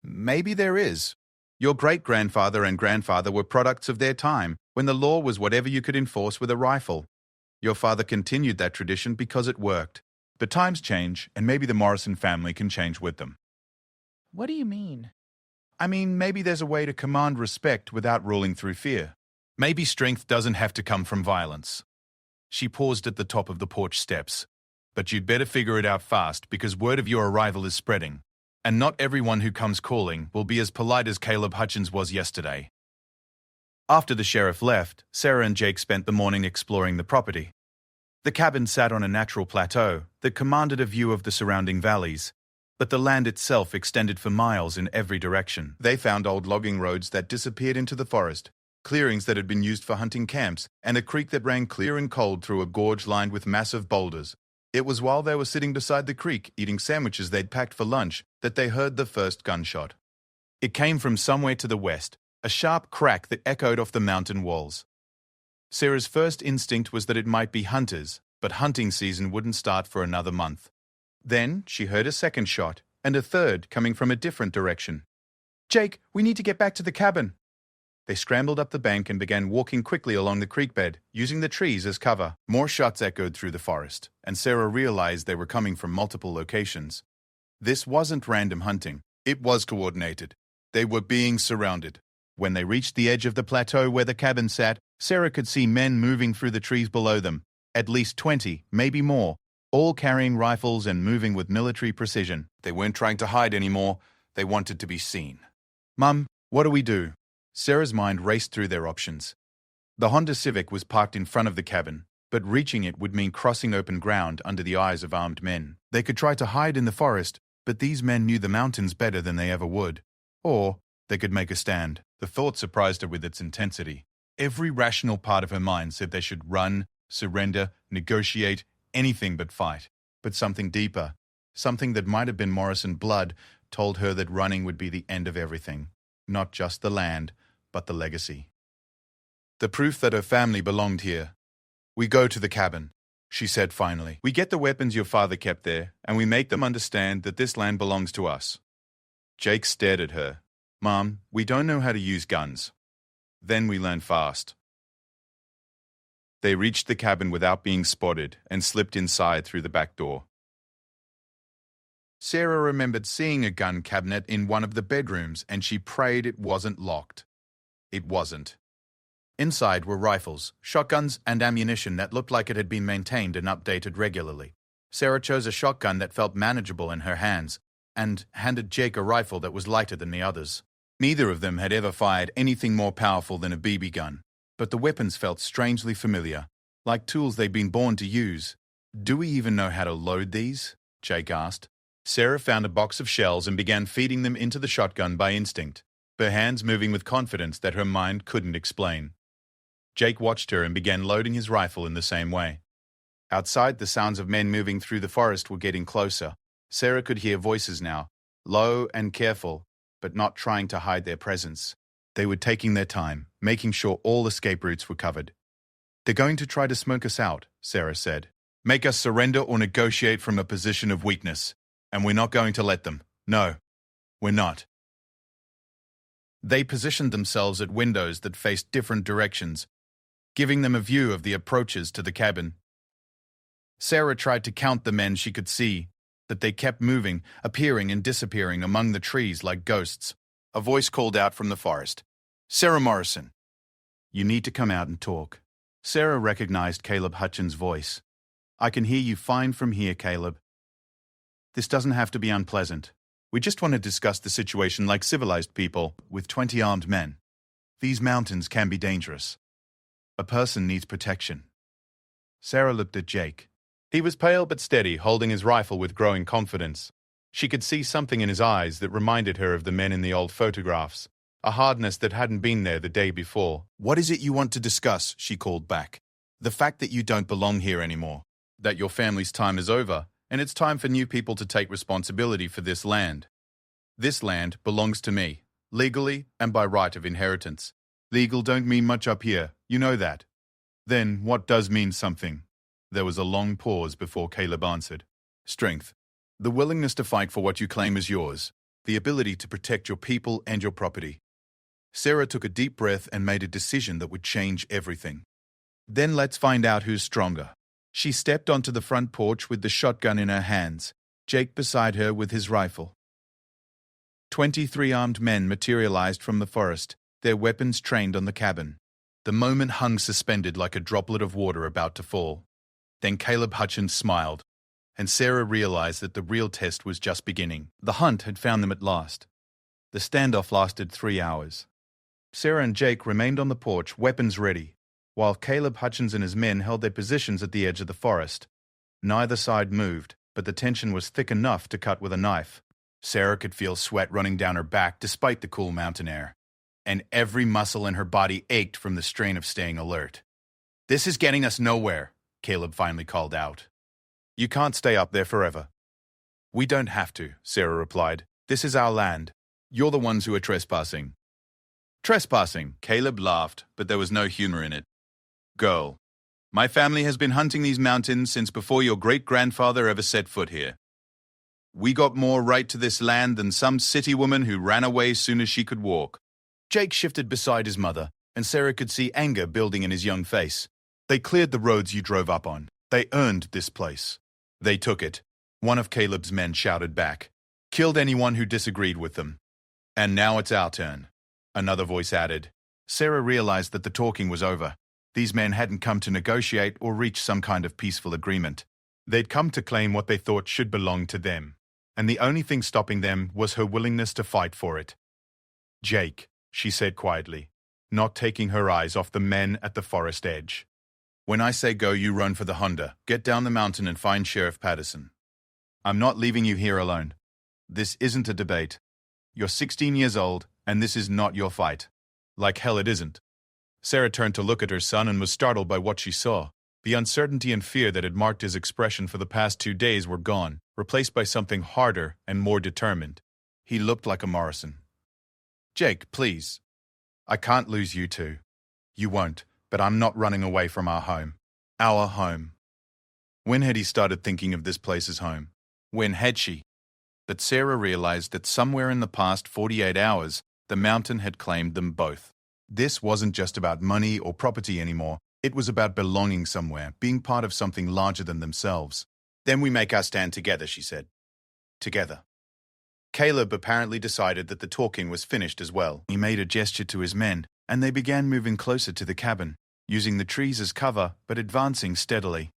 Maybe there is. Your great-grandfather and grandfather were products of their time, when the law was whatever you could enforce with a rifle. Your father continued that tradition because it worked. But times change, and maybe the Morrison family can change with them. What do you mean? I mean, maybe there's a way to command respect without ruling through fear. Maybe strength doesn't have to come from violence. She paused at the top of the porch steps. But you'd better figure it out fast, because word of your arrival is spreading. And not everyone who comes calling will be as polite as Caleb Hutchins was yesterday. After the sheriff left, Sarah and Jake spent the morning exploring the property. The cabin sat on a natural plateau that commanded a view of the surrounding valleys, but the land itself extended for miles in every direction. They found old logging roads that disappeared into the forest, clearings that had been used for hunting camps, and a creek that ran clear and cold through a gorge lined with massive boulders. It was while they were sitting beside the creek, eating sandwiches they'd packed for lunch, that they heard the first gunshot. It came from somewhere to the west, a sharp crack that echoed off the mountain walls. Sarah's first instinct was that it might be hunters, but hunting season wouldn't start for another month. Then she heard a second shot, and a third coming from a different direction. "Jake, we need to get back to the cabin." They scrambled up the bank and began walking quickly along the creek bed, using the trees as cover. More shots echoed through the forest, and Sarah realized they were coming from multiple locations. This wasn't random hunting. It was coordinated. They were being surrounded. When they reached the edge of the plateau where the cabin sat, Sarah could see men moving through the trees below them. At least 20, maybe more, all carrying rifles and moving with military precision. They weren't trying to hide anymore. They wanted to be seen. "Mum, what do we do?" Sarah's mind raced through their options. The Honda Civic was parked in front of the cabin, but reaching it would mean crossing open ground under the eyes of armed men. They could try to hide in the forest, but these men knew the mountains better than they ever would. Or they could make a stand. The thought surprised her with its intensity. Every rational part of her mind said they should run, surrender, negotiate, anything but fight. But something deeper, something that might have been Morrison blood, told her that running would be the end of everything. Not just the land, but the legacy. The proof that her family belonged here. "We go to the cabin," she said finally. "We get the weapons your father kept there, and we make them understand that this land belongs to us." Jake stared at her. "Mom, we don't know how to use guns." "Then we learn fast." They reached the cabin without being spotted and slipped inside through the back door. Sarah remembered seeing a gun cabinet in one of the bedrooms, and she prayed it wasn't locked. It wasn't. Inside were rifles, shotguns, and ammunition that looked like it had been maintained and updated regularly. Sarah chose a shotgun that felt manageable in her hands, and handed Jake a rifle that was lighter than the others. Neither of them had ever fired anything more powerful than a BB gun, but the weapons felt strangely familiar, like tools they'd been born to use. "Do we even know how to load these?" Jake asked. Sarah found a box of shells and began feeding them into the shotgun by instinct, her hands moving with confidence that her mind couldn't explain. Jake watched her and began loading his rifle in the same way. Outside, the sounds of men moving through the forest were getting closer. Sarah could hear voices now, low and careful, but not trying to hide their presence. They were taking their time, making sure all escape routes were covered. "They're going to try to smoke us out," Sarah said. "Make us surrender or negotiate from a position of weakness. And we're not going to let them. No, we're not." They positioned themselves at windows that faced different directions, giving them a view of the approaches to the cabin. Sarah tried to count the men she could see, that they kept moving, appearing and disappearing among the trees like ghosts. A voice called out from the forest. "Sarah Morrison, you need to come out and talk." Sarah recognized Caleb Hutchins' voice. "I can hear you fine from here, Caleb. This doesn't have to be unpleasant. We just want to discuss the situation like civilized people with 20 armed men. These mountains can be dangerous. A person needs protection." Sarah looked at Jake. He was pale but steady, holding his rifle with growing confidence. She could see something in his eyes that reminded her of the men in the old photographs, a hardness that hadn't been there the day before. "What is it you want to discuss?" she called back. "The fact that you don't belong here anymore, that your family's time is over, and it's time for new people to take responsibility for this land. This land belongs to me, legally and by right of inheritance. Legal don't mean much up here, you know that." "Then what does mean something?" There was a long pause before Caleb answered. "Strength. The willingness to fight for what you claim is yours. The ability to protect your people and your property." Sarah took a deep breath and made a decision that would change everything. "Then let's find out who's stronger." She stepped onto the front porch with the shotgun in her hands, Jake beside her with his rifle. 23 armed men materialized from the forest, their weapons trained on the cabin. The moment hung suspended like a droplet of water about to fall. Then Caleb Hutchins smiled, and Sarah realized that the real test was just beginning. The hunt had found them at last. The standoff lasted 3 hours. Sarah and Jake remained on the porch, weapons ready, while Caleb Hutchins and his men held their positions at the edge of the forest. Neither side moved, but the tension was thick enough to cut with a knife. Sarah could feel sweat running down her back despite the cool mountain air, and every muscle in her body ached from the strain of staying alert. "This is getting us nowhere," Caleb finally called out. "You can't stay up there forever." "We don't have to," Sarah replied. "This is our land. You're the ones who are trespassing." "Trespassing," Caleb laughed, but there was no humor in it. Girl, my family has been hunting these mountains since before your great-grandfather ever set foot here. We got more right to this land than some city woman who ran away soon as she could walk. Jake shifted beside his mother, and Sarah could see anger building in his young face. They cleared the roads you drove up on. They earned this place. They took it. One of Caleb's men shouted back. Killed anyone who disagreed with them. And now it's our turn. Another voice added. Sarah realized that the talking was over. These men hadn't come to negotiate or reach some kind of peaceful agreement. They'd come to claim what they thought should belong to them. And the only thing stopping them was her willingness to fight for it. Jake, she said quietly, not taking her eyes off the men at the forest edge. When I say go, you run for the Honda. Get down the mountain and find Sheriff Patterson. I'm not leaving you here alone. This isn't a debate. You're 16 years old, and this is not your fight. Like hell it isn't. Sarah turned to look at her son and was startled by what she saw. The uncertainty and fear that had marked his expression for the past 2 days were gone, replaced by something harder and more determined. He looked like a Morrison. Jake, please. I can't lose you two. You won't, but I'm not running away from our home. Our home. When had he started thinking of this place as home? When had she? But Sarah realized that somewhere in the past 48 hours, the mountain had claimed them both. This wasn't just about money or property anymore. It was about belonging somewhere, being part of something larger than themselves. Then we make our stand together, she said. Together. Caleb apparently decided that the talking was finished as well. He made a gesture to his men, and they began moving closer to the cabin, using the trees as cover but advancing steadily.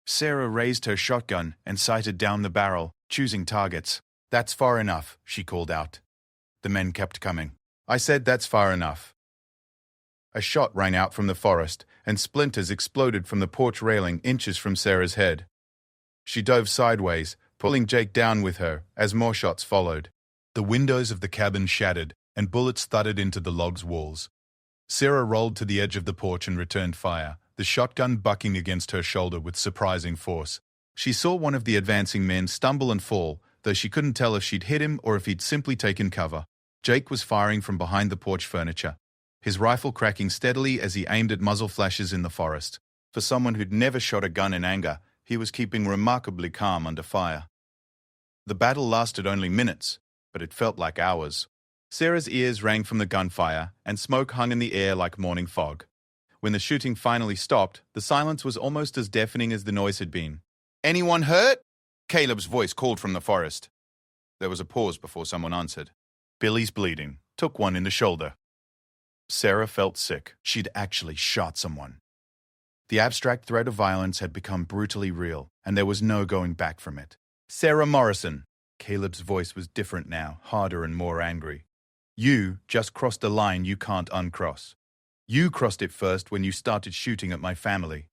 Sarah raised her shotgun and sighted down the barrel, choosing targets. That's far enough, she called out. The men kept coming. I said that's far enough. A shot rang out from the forest, and splinters exploded from the porch railing inches from Sarah's head. She dove sideways, pulling Jake down with her, as more shots followed. The windows of the cabin shattered, and bullets thudded into the log's walls. Sarah rolled to the edge of the porch and returned fire, the shotgun bucking against her shoulder with surprising force. She saw one of the advancing men stumble and fall, though she couldn't tell if she'd hit him or if he'd simply taken cover. Jake was firing from behind the porch furniture, his rifle cracking steadily as he aimed at muzzle flashes in the forest. For someone who'd never shot a gun in anger, he was keeping remarkably calm under fire. The battle lasted only minutes, but it felt like hours. Sarah's ears rang from the gunfire, and smoke hung in the air like morning fog. When the shooting finally stopped, the silence was almost as deafening as the noise had been. Anyone hurt? Caleb's voice called from the forest. There was a pause before someone answered. Billy's bleeding. Took one in the shoulder. Sarah felt sick. She'd actually shot someone. The abstract threat of violence had become brutally real, and there was no going back from it. Sarah Morrison. Caleb's voice was different now, harder and more angry. You just crossed a line you can't uncross. You crossed it first when you started shooting at my family.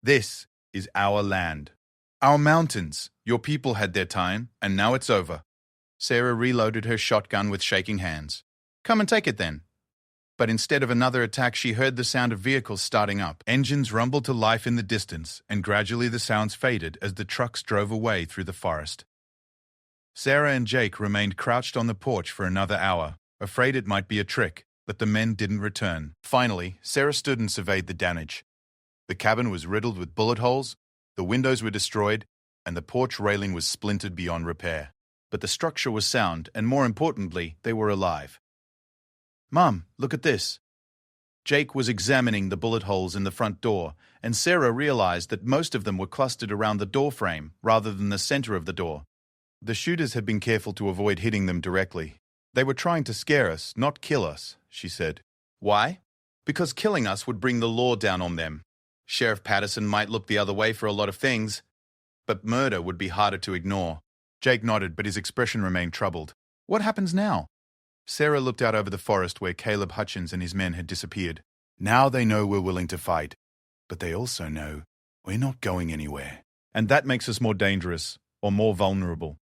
This is our land. Our mountains. Your people had their time, and now it's over. Sarah reloaded her shotgun with shaking hands. Come and take it then. But instead of another attack, she heard the sound of vehicles starting up. Engines rumbled to life in the distance, and gradually the sounds faded as the trucks drove away through the forest. Sarah and Jake remained crouched on the porch for another hour, afraid it might be a trick, but the men didn't return. Finally, Sarah stood and surveyed the damage. The cabin was riddled with bullet holes, the windows were destroyed, and the porch railing was splintered beyond repair. But the structure was sound, and more importantly, they were alive. Mom, look at this. Jake was examining the bullet holes in the front door, and Sarah realized that most of them were clustered around the door frame rather than the center of the door. The shooters had been careful to avoid hitting them directly. They were trying to scare us, not kill us, she said. Why? Because killing us would bring the law down on them. Sheriff Patterson might look the other way for a lot of things, but murder would be harder to ignore. Jake nodded, but his expression remained troubled. What happens now? Sarah looked out over the forest where Caleb Hutchins and his men had disappeared. Now they know we're willing to fight, but they also know we're not going anywhere. And that makes us more dangerous, or more vulnerable.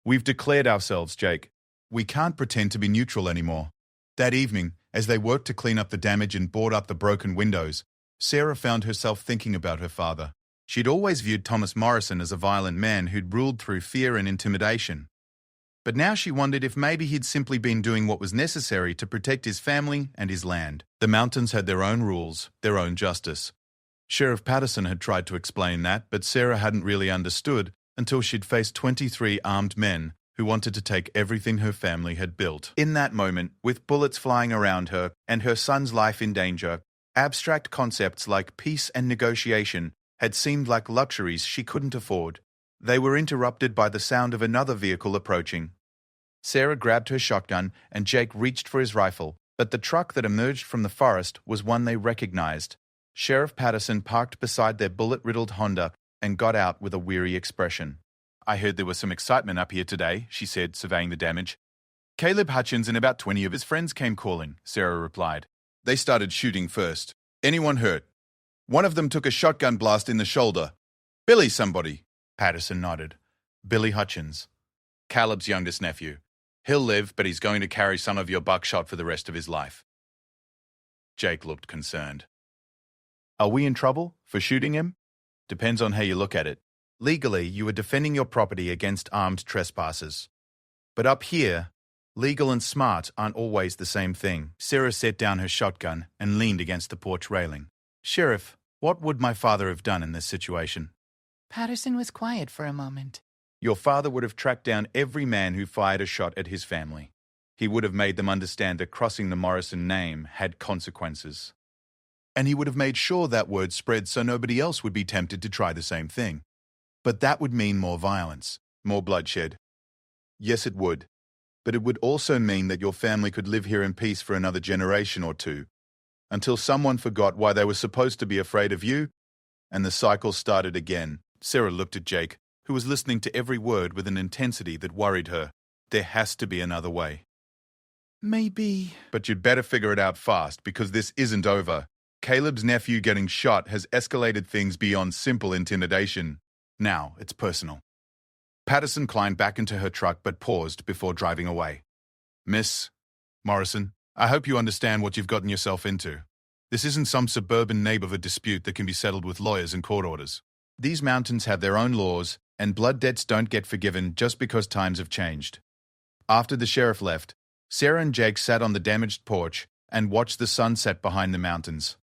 We've declared ourselves, Jake. We can't pretend to be neutral anymore. That evening, as they worked to clean up the damage and board up the broken windows, Sarah found herself thinking about her father. She'd always viewed Thomas Morrison as a violent man who'd ruled through fear and intimidation. But now she wondered if maybe he'd simply been doing what was necessary to protect his family and his land. The mountains had their own rules, their own justice. Sheriff Patterson had tried to explain that, but Sarah hadn't really understood until she'd faced 23 armed men who wanted to take everything her family had built. In that moment, with bullets flying around her and her son's life in danger, abstract concepts like peace and negotiation had seemed like luxuries she couldn't afford. They were interrupted by the sound of another vehicle approaching. Sarah grabbed her shotgun and Jake reached for his rifle, but the truck that emerged from the forest was one they recognized. Sheriff Patterson parked beside their bullet-riddled Honda and got out with a weary expression. "I heard there was some excitement up here today," she said, surveying the damage. "Caleb Hutchins and about 20 of his friends came calling," Sarah replied. "They started shooting first. Anyone hurt? One of them took a shotgun blast in the shoulder. Billy somebody." Patterson nodded. "Billy Hutchins. Caleb's youngest nephew. He'll live, but he's going to carry some of your buckshot for the rest of his life." Jake looked concerned. "Are we in trouble for shooting him?" "Depends on how you look at it. Legally, you are defending your property against armed trespassers. But up here, legal and smart aren't always the same thing." Sarah set down her shotgun and leaned against the porch railing. "Sheriff, what would my father have done in this situation?" Patterson was quiet for a moment. "Your father would have tracked down every man who fired a shot at his family. He would have made them understand that crossing the Morrison name had consequences. And he would have made sure that word spread so nobody else would be tempted to try the same thing. But that would mean more violence, more bloodshed. Yes, it would. But it would also mean that your family could live here in peace for another generation or two, until someone forgot why they were supposed to be afraid of you, and the cycle started again." Sarah looked at Jake, who was listening to every word with an intensity that worried her. "There has to be another way." "Maybe." "But you'd better figure it out fast, because this isn't over. Caleb's nephew getting shot has escalated things beyond simple intimidation. Now it's personal." Patterson climbed back into her truck but paused before driving away. "Miss Morrison, I hope you understand what you've gotten yourself into. This isn't some suburban neighborhood dispute that can be settled with lawyers and court orders. These mountains have their own laws, and blood debts don't get forgiven just because times have changed." After the sheriff left, Sarah and Jake sat on the damaged porch and watched the sun set behind the mountains.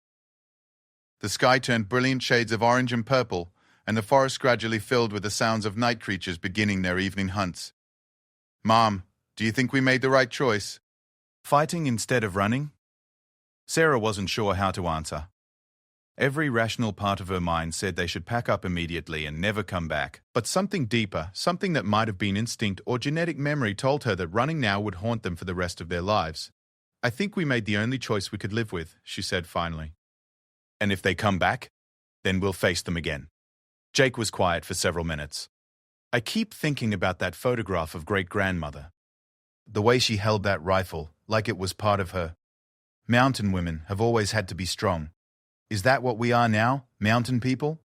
The sky turned brilliant shades of orange and purple, and the forest gradually filled with the sounds of night creatures beginning their evening hunts. "Mom, do you think we made the right choice? Fighting instead of running?" Sarah wasn't sure how to answer. Every rational part of her mind said they should pack up immediately and never come back. But something deeper, something that might have been instinct or genetic memory, told her that running now would haunt them for the rest of their lives. "I think we made the only choice we could live with," she said finally. "And if they come back, then we'll face them again." Jake was quiet for several minutes. "I keep thinking about that photograph of great-grandmother. The way she held that rifle, like it was part of her. Mountain women have always had to be strong. Is that what we are now, mountain people?"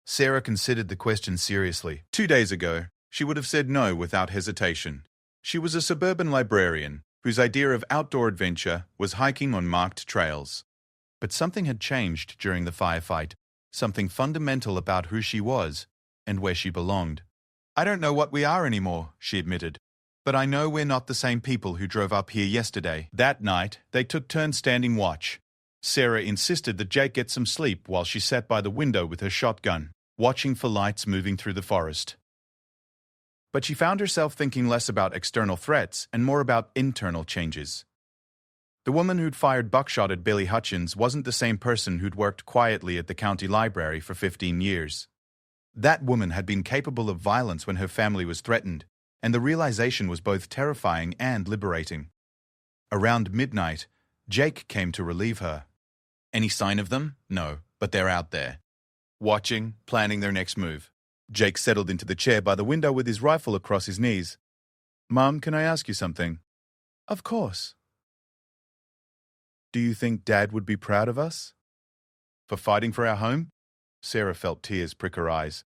Sarah considered the question seriously. 2 days ago, she would have said no without hesitation. She was a suburban librarian whose idea of outdoor adventure was hiking on marked trails. But something had changed during the firefight, something fundamental about who she was and where she belonged. "I don't know what we are anymore," she admitted. "But I know we're not the same people who drove up here yesterday." That night, they took turns standing watch. Sarah insisted that Jake get some sleep while she sat by the window with her shotgun, watching for lights moving through the forest. But she found herself thinking less about external threats and more about internal changes. The woman who'd fired buckshot at Billy Hutchins wasn't the same person who'd worked quietly at the county library for 15 years. That woman had been capable of violence when her family was threatened, and the realization was both terrifying and liberating. Around midnight, Jake came to relieve her. Any sign of them? No, but they're out there. Watching, planning their next move. Jake settled into the chair by the window with his rifle across his knees. "Mom, can I ask you something?" "Of course." "Do you think Dad would be proud of us? For fighting for our home?" Sarah felt tears prick her eyes.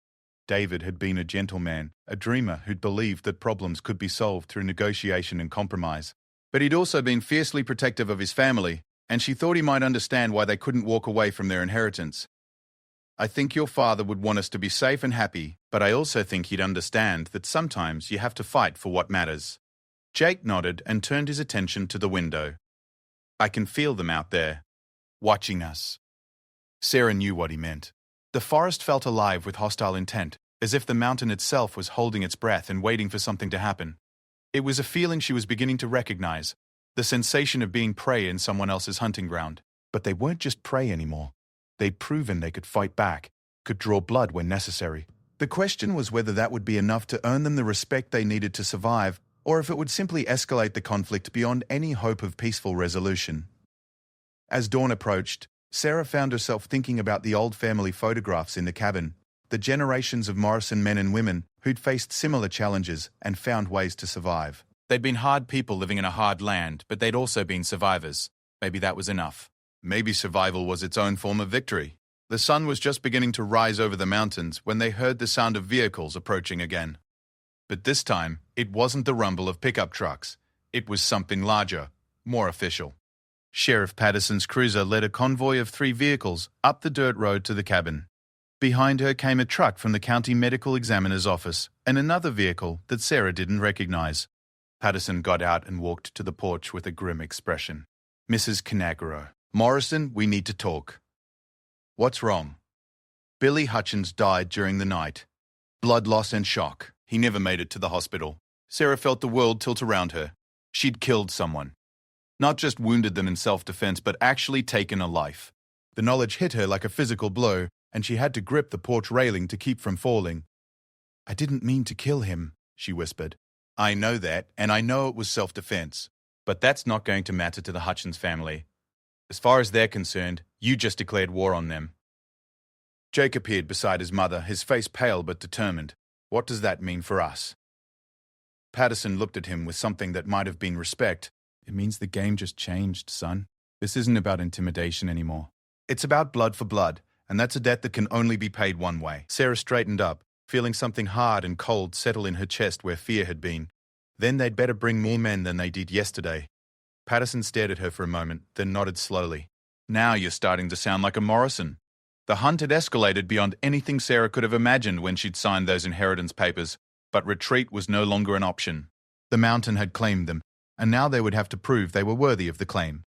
David had been a gentleman, a dreamer who'd believed that problems could be solved through negotiation and compromise. But he'd also been fiercely protective of his family, and she thought he might understand why they couldn't walk away from their inheritance. "I think your father would want us to be safe and happy, but I also think he'd understand that sometimes you have to fight for what matters." Jake nodded and turned his attention to the window. "I can feel them out there, watching us." Sarah knew what he meant. The forest felt alive with hostile intent, as if the mountain itself was holding its breath and waiting for something to happen. It was a feeling she was beginning to recognize, the sensation of being prey in someone else's hunting ground. But they weren't just prey anymore. They'd proven they could fight back, could draw blood when necessary. The question was whether that would be enough to earn them the respect they needed to survive, or if it would simply escalate the conflict beyond any hope of peaceful resolution. As dawn approached, Sarah found herself thinking about the old family photographs in the cabin, the generations of Morrison men and women who'd faced similar challenges and found ways to survive. They'd been hard people living in a hard land, but they'd also been survivors. Maybe that was enough. Maybe survival was its own form of victory. The sun was just beginning to rise over the mountains when they heard the sound of vehicles approaching again. But this time, it wasn't the rumble of pickup trucks. It was something larger, more official. Sheriff Patterson's cruiser led a convoy of 3 vehicles up the dirt road to the cabin. Behind her came a truck from the county medical examiner's office and another vehicle that Sarah didn't recognize. Patterson got out and walked to the porch with a grim expression. "Mrs. Canagro, Morrison, we need to talk." "What's wrong?" "Billy Hutchins died during the night. Blood loss and shock. He never made it to the hospital." Sarah felt the world tilt around her. She'd killed someone. Not just wounded them in self-defense, but actually taken a life. The knowledge hit her like a physical blow, and she had to grip the porch railing to keep from falling. "I didn't mean to kill him," she whispered. "I know that, and I know it was self-defense. But that's not going to matter to the Hutchins family. As far as they're concerned, you just declared war on them." Jake appeared beside his mother, his face pale but determined. "What does that mean for us?" Patterson looked at him with something that might have been respect. "It means the game just changed, son. This isn't about intimidation anymore. It's about blood for blood, and that's a debt that can only be paid one way." Sarah straightened up, feeling something hard and cold settle in her chest where fear had been. Then they'd better bring more men than they did yesterday. Patterson stared at her for a moment, then nodded slowly. "Now you're starting to sound like a Morrison." The hunt had escalated beyond anything Sarah could have imagined when she'd signed those inheritance papers, but retreat was no longer an option. The mountain had claimed them, and now they would have to prove they were worthy of the claim.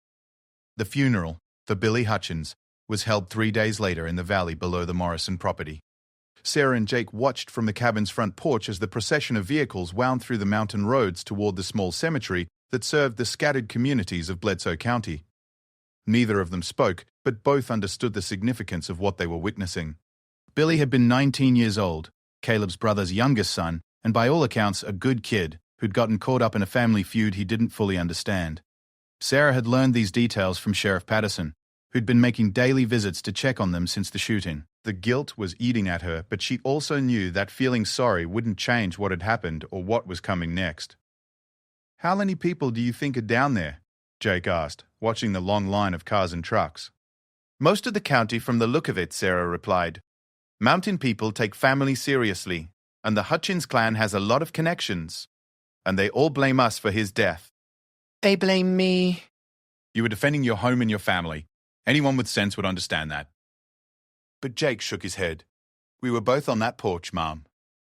The funeral, for Billy Hutchins, was held 3 days later in the valley below the Morrison property. Sarah and Jake watched from the cabin's front porch as the procession of vehicles wound through the mountain roads toward the small cemetery that served the scattered communities of Bledsoe County. Neither of them spoke, but both understood the significance of what they were witnessing. Billy had been 19 years old, Caleb's brother's youngest son, and by all accounts a good kid who'd gotten caught up in a family feud he didn't fully understand. Sarah had learned these details from Sheriff Patterson, who'd been making daily visits to check on them since the shooting. The guilt was eating at her, but she also knew that feeling sorry wouldn't change what had happened or what was coming next. "How many people do you think are down there?" Jake asked, watching the long line of cars and trucks. "Most of the county from the look of it," Sarah replied. "Mountain people take family seriously, and the Hutchins clan has a lot of connections, and they all blame us for his death." They blame me. "You were defending your home and your family. Anyone with sense would understand that." But Jake shook his head. "We were both on that porch, Mom.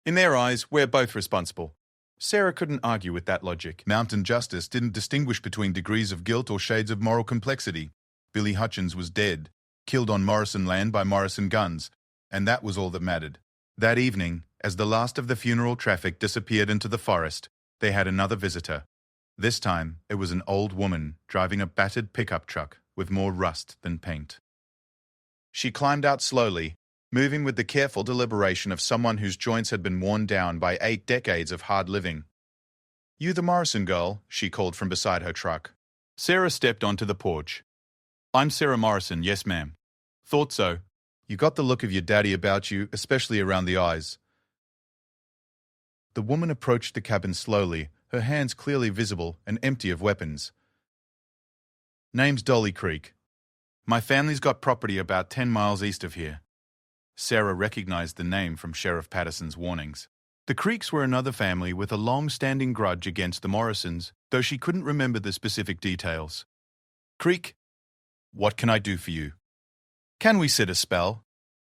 In their eyes, we're both responsible." Sarah couldn't argue with that logic. Mountain justice didn't distinguish between degrees of guilt or shades of moral complexity. Billy Hutchins was dead, killed on Morrison land by Morrison guns, and that was all that mattered. That evening, as the last of the funeral traffic disappeared into the forest, they had another visitor. This time, it was an old woman driving a battered pickup truck with more rust than paint. She climbed out slowly, moving with the careful deliberation of someone whose joints had been worn down by 8 decades of hard living. "You the Morrison girl?" she called from beside her truck. Sarah stepped onto the porch. "I'm Sarah Morrison, yes ma'am." "Thought so. You got the look of your daddy about you, especially around the eyes." The woman approached the cabin slowly, her hands clearly visible and empty of weapons. "Name's Dolly Creek. My family's got property about 10 miles east of here." Sarah recognized the name from Sheriff Patterson's warnings. The Creeks were another family with a long-standing grudge against the Morrisons, though she couldn't remember the specific details. "Creek, what can I do for you?" "Can we sit a spell?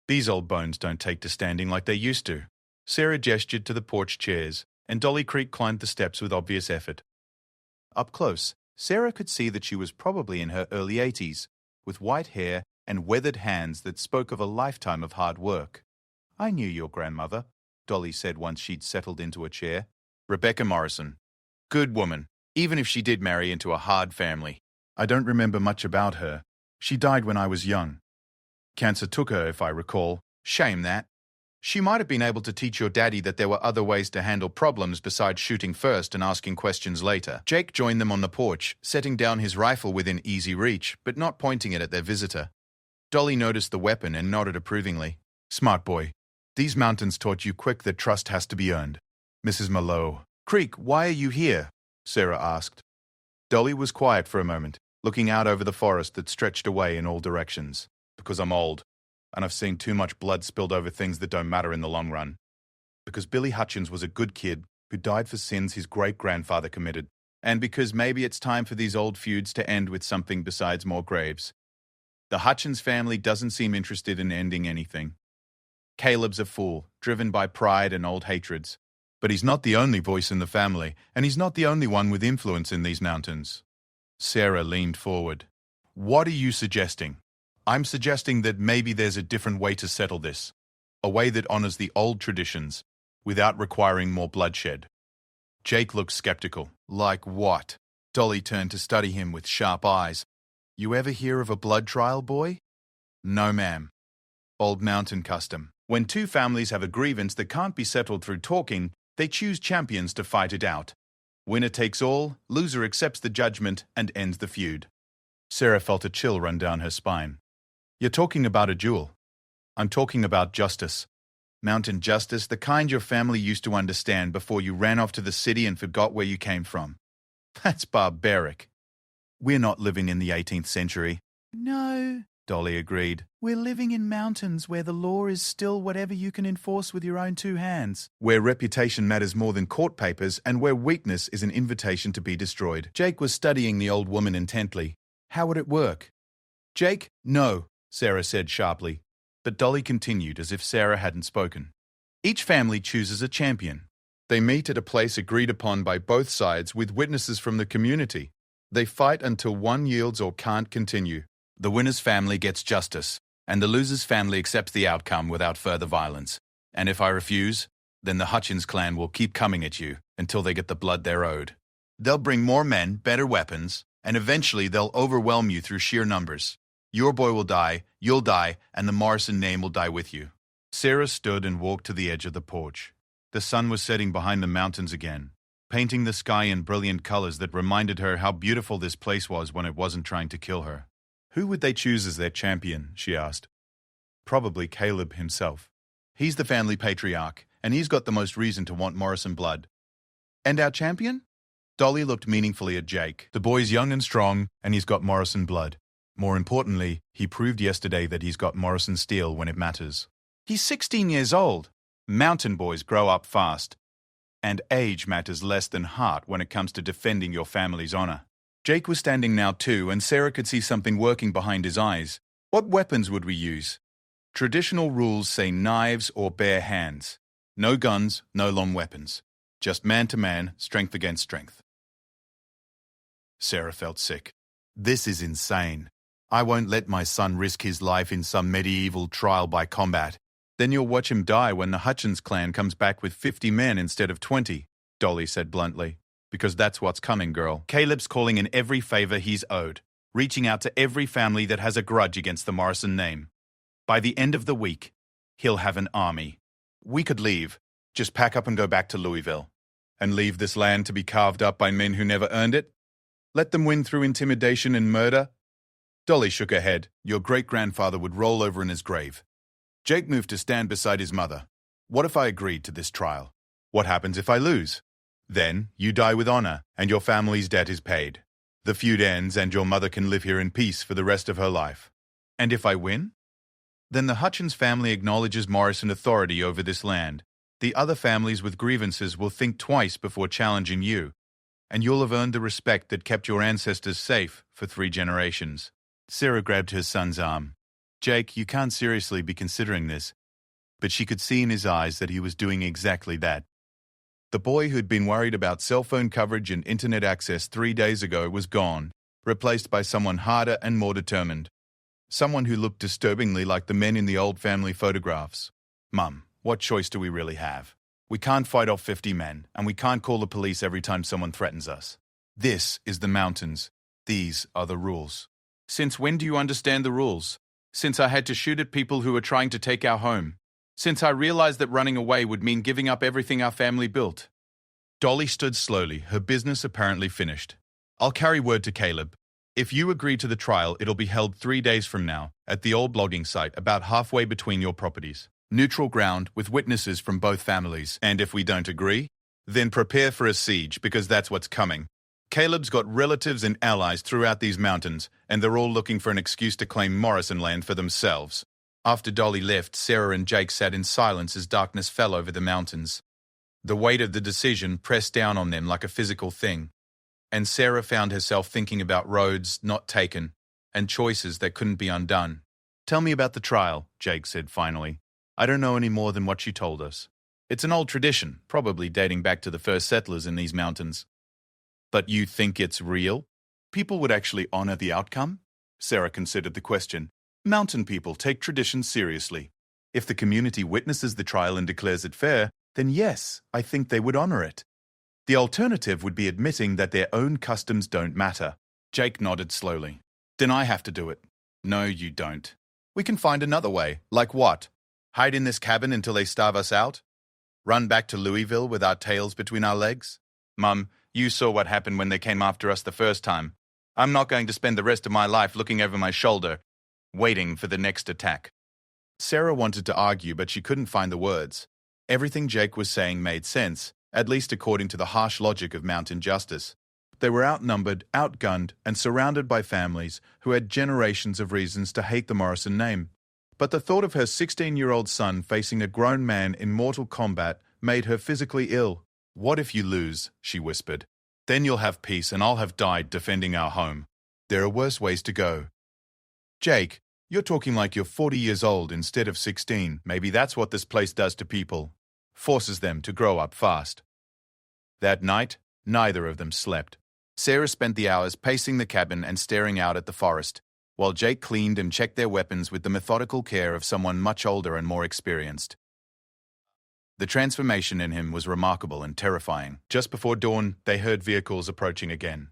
These old bones don't take to standing like they used to." Sarah gestured to the porch chairs, and Dolly Creek climbed the steps with obvious effort. Up close, Sarah could see that she was probably in her early 80s, with white hair and weathered hands that spoke of a lifetime of hard work. "I knew your grandmother," Dolly said once she'd settled into a chair. "Rebecca Morrison. Good woman, even if she did marry into a hard family. I don't remember much about her. She died when I was young. Cancer took her, if I recall. Shame that. She might have been able to teach your daddy that there were other ways to handle problems besides shooting first and asking questions later." Jake joined them on the porch, setting down his rifle within easy reach, but not pointing it at their visitor. Dolly noticed the weapon and nodded approvingly. "Smart boy. These mountains taught you quick that trust has to be earned." "Mrs. Mallow." "Creek, why are you here?" Sarah asked. Dolly was quiet for a moment, looking out over the forest that stretched away in all directions. "Because I'm old. And I've seen too much blood spilled over things that don't matter in the long run. Because Billy Hutchins was a good kid who died for sins his great-grandfather committed. And because maybe it's time for these old feuds to end with something besides more graves. The Hutchins family doesn't seem interested in ending anything. Caleb's a fool, driven by pride and old hatreds. But he's not the only voice in the family, and he's not the only one with influence in these mountains." Sarah leaned forward. "What are you suggesting?" "I'm suggesting that maybe there's a different way to settle this. A way that honors the old traditions, without requiring more bloodshed." Jake looked skeptical. "Like what?" Dolly turned to study him with sharp eyes. "You ever hear of a blood trial, boy?" "No, ma'am." "Old mountain custom. When two families have a grievance that can't be settled through talking, they choose champions to fight it out. Winner takes all, loser accepts the judgment and ends the feud." Sarah felt a chill run down her spine. "You're talking about a duel." "I'm talking about justice. Mountain justice, the kind your family used to understand before you ran off to the city and forgot where you came from. That's barbaric. We're not living in the 18th century." "No," Dolly agreed. "We're living in mountains where the law is still whatever you can enforce with your own two hands. Where reputation matters more than court papers and where weakness is an invitation to be destroyed." Jake was studying the old woman intently. "How would it work?" "Jake, no," Sarah said sharply, but Dolly continued as if Sarah hadn't spoken. "Each family chooses a champion. They meet at a place agreed upon by both sides with witnesses from the community. They fight until one yields or can't continue. The winner's family gets justice, and the loser's family accepts the outcome without further violence. And if I refuse, then the Hutchins clan will keep coming at you until they get the blood they're owed. They'll bring more men, better weapons, and eventually they'll overwhelm you through sheer numbers. Your boy will die, you'll die, and the Morrison name will die with you." Sarah stood and walked to the edge of the porch. The sun was setting behind the mountains again, painting the sky in brilliant colors that reminded her how beautiful this place was when it wasn't trying to kill her. "Who would they choose as their champion?" she asked. "Probably Caleb himself. He's the family patriarch, and he's got the most reason to want Morrison blood." "And our champion?" Dolly looked meaningfully at Jake. "The boy's young and strong, and he's got Morrison blood. More importantly, he proved yesterday that he's got Morrison steel when it matters. He's 16 years old. Mountain boys grow up fast. And age matters less than heart when it comes to defending your family's honor." Jake was standing now too, and Sarah could see something working behind his eyes. "What weapons would we use?" "Traditional rules say knives or bare hands. No guns, no long weapons. Just man-to-man, strength against strength." Sarah felt sick. "This is insane. I won't let my son risk his life in some medieval trial by combat. Then you'll watch him die when the Hutchins clan comes back with 50 men instead of 20, Dolly said bluntly. "Because that's what's coming, girl. Caleb's calling in every favor he's owed, reaching out to every family that has a grudge against the Morrison name. By the end of the week, he'll have an army. We could leave, just pack up and go back to Louisville. And leave this land to be carved up by men who never earned it? Let them win through intimidation and murder?" Dolly shook her head. "Your great-grandfather would roll over in his grave." Jake moved to stand beside his mother. "What if I agreed to this trial? What happens if I lose? Then you die with honor, and your family's debt is paid. The feud ends, and your mother can live here in peace for the rest of her life. And if I win? Then the Hutchins family acknowledges Morrison authority over this land. The other families with grievances will think twice before challenging you, and you'll have earned the respect that kept your ancestors safe for 3 generations. Sarah grabbed her son's arm. "Jake, you can't seriously be considering this." But she could see in his eyes that he was doing exactly that. The boy who'd been worried about cell phone coverage and internet access 3 days ago was gone, replaced by someone harder and more determined. Someone who looked disturbingly like the men in the old family photographs. Mum, what choice do we really have? We can't fight off 50 men, and we can't call the police every time someone threatens us. This is the mountains. These are the rules. Since when do you understand the rules? Since I had to shoot at people who were trying to take our home. Since I realized that running away would mean giving up everything our family built. Dolly stood slowly, her business apparently finished. I'll carry word to Caleb. If you agree to the trial, it'll be held 3 days from now, at the old logging site about halfway between your properties. Neutral ground, with witnesses from both families. And if we don't agree, then prepare for a siege, because that's what's coming. Caleb's got relatives and allies throughout these mountains, and they're all looking for an excuse to claim Morrison land for themselves. After Dolly left, Sarah and Jake sat in silence as darkness fell over the mountains. The weight of the decision pressed down on them like a physical thing, and Sarah found herself thinking about roads not taken and choices that couldn't be undone. Tell me about the trial, Jake said finally. I don't know any more than what you told us. It's an old tradition, probably dating back to the first settlers in these mountains. But you think it's real? People would actually honor the outcome? Sarah considered the question. Mountain people take tradition seriously. If the community witnesses the trial and declares it fair, then yes, I think they would honor it. The alternative would be admitting that their own customs don't matter. Jake nodded slowly. Then I have to do it. No, you don't. We can find another way. Like what? Hide in this cabin until they starve us out? Run back to Louisville with our tails between our legs? Mum, you saw what happened when they came after us the first time. I'm not going to spend the rest of my life looking over my shoulder, waiting for the next attack. Sarah wanted to argue, but she couldn't find the words. Everything Jake was saying made sense, at least according to the harsh logic of mountain justice. They were outnumbered, outgunned, and surrounded by families who had generations of reasons to hate the Morrison name. But the thought of her 16-year-old son facing a grown man in mortal combat made her physically ill. What if you lose? She whispered. Then you'll have peace and I'll have died defending our home. There are worse ways to go. Jake, you're talking like you're 40 years old instead of 16. Maybe that's what this place does to people. Forces them to grow up fast. That night, neither of them slept. Sarah spent the hours pacing the cabin and staring out at the forest, while Jake cleaned and checked their weapons with the methodical care of someone much older and more experienced. The transformation in him was remarkable and terrifying. Just before dawn, they heard vehicles approaching again.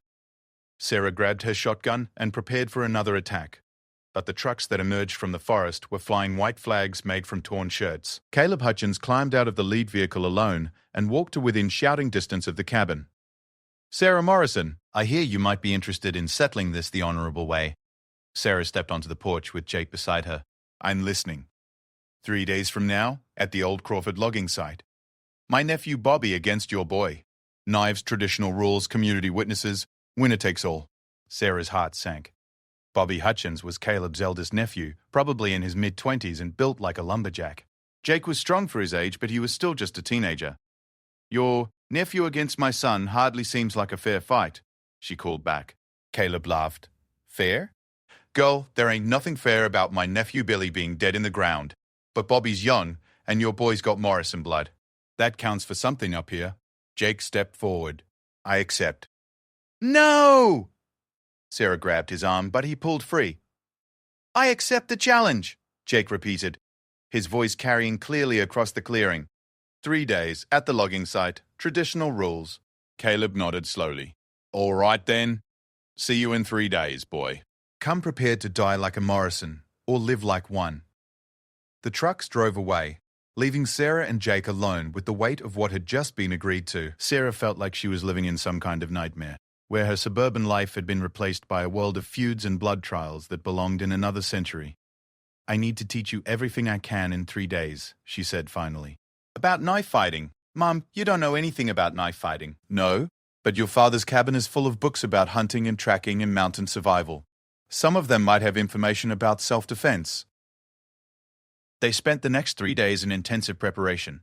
Sarah grabbed her shotgun and prepared for another attack. But the trucks that emerged from the forest were flying white flags made from torn shirts. Caleb Hutchins climbed out of the lead vehicle alone and walked to within shouting distance of the cabin. Sarah Morrison, I hear you might be interested in settling this the honorable way. Sarah stepped onto the porch with Jake beside her. I'm listening. 3 days from now, at the old Crawford logging site. My nephew Bobby against your boy. Knives, traditional rules, community witnesses, winner takes all. Sarah's heart sank. Bobby Hutchins was Caleb's eldest nephew, probably in his mid-20s and built like a lumberjack. Jake was strong for his age, but he was still just a teenager. Your nephew against my son hardly seems like a fair fight, she called back. Caleb laughed. Fair? Girl, there ain't nothing fair about my nephew Billy being dead in the ground. But Bobby's young, and your boy's got Morrison blood. That counts for something up here. Jake stepped forward. I accept. No! Sarah grabbed his arm, but he pulled free. I accept the challenge, Jake repeated, his voice carrying clearly across the clearing. 3 days, at the logging site, traditional rules. Caleb nodded slowly. All right then. See you in 3 days, boy. Come prepared to die like a Morrison, or live like one. The trucks drove away, leaving Sarah and Jake alone with the weight of what had just been agreed to. Sarah felt like she was living in some kind of nightmare, where her suburban life had been replaced by a world of feuds and blood trials that belonged in another century. I need to teach you everything I can in 3 days, she said finally. About knife fighting. Mum, you don't know anything about knife fighting. No, but your father's cabin is full of books about hunting and tracking and mountain survival. Some of them might have information about self-defense. They spent the next 3 days in intensive preparation.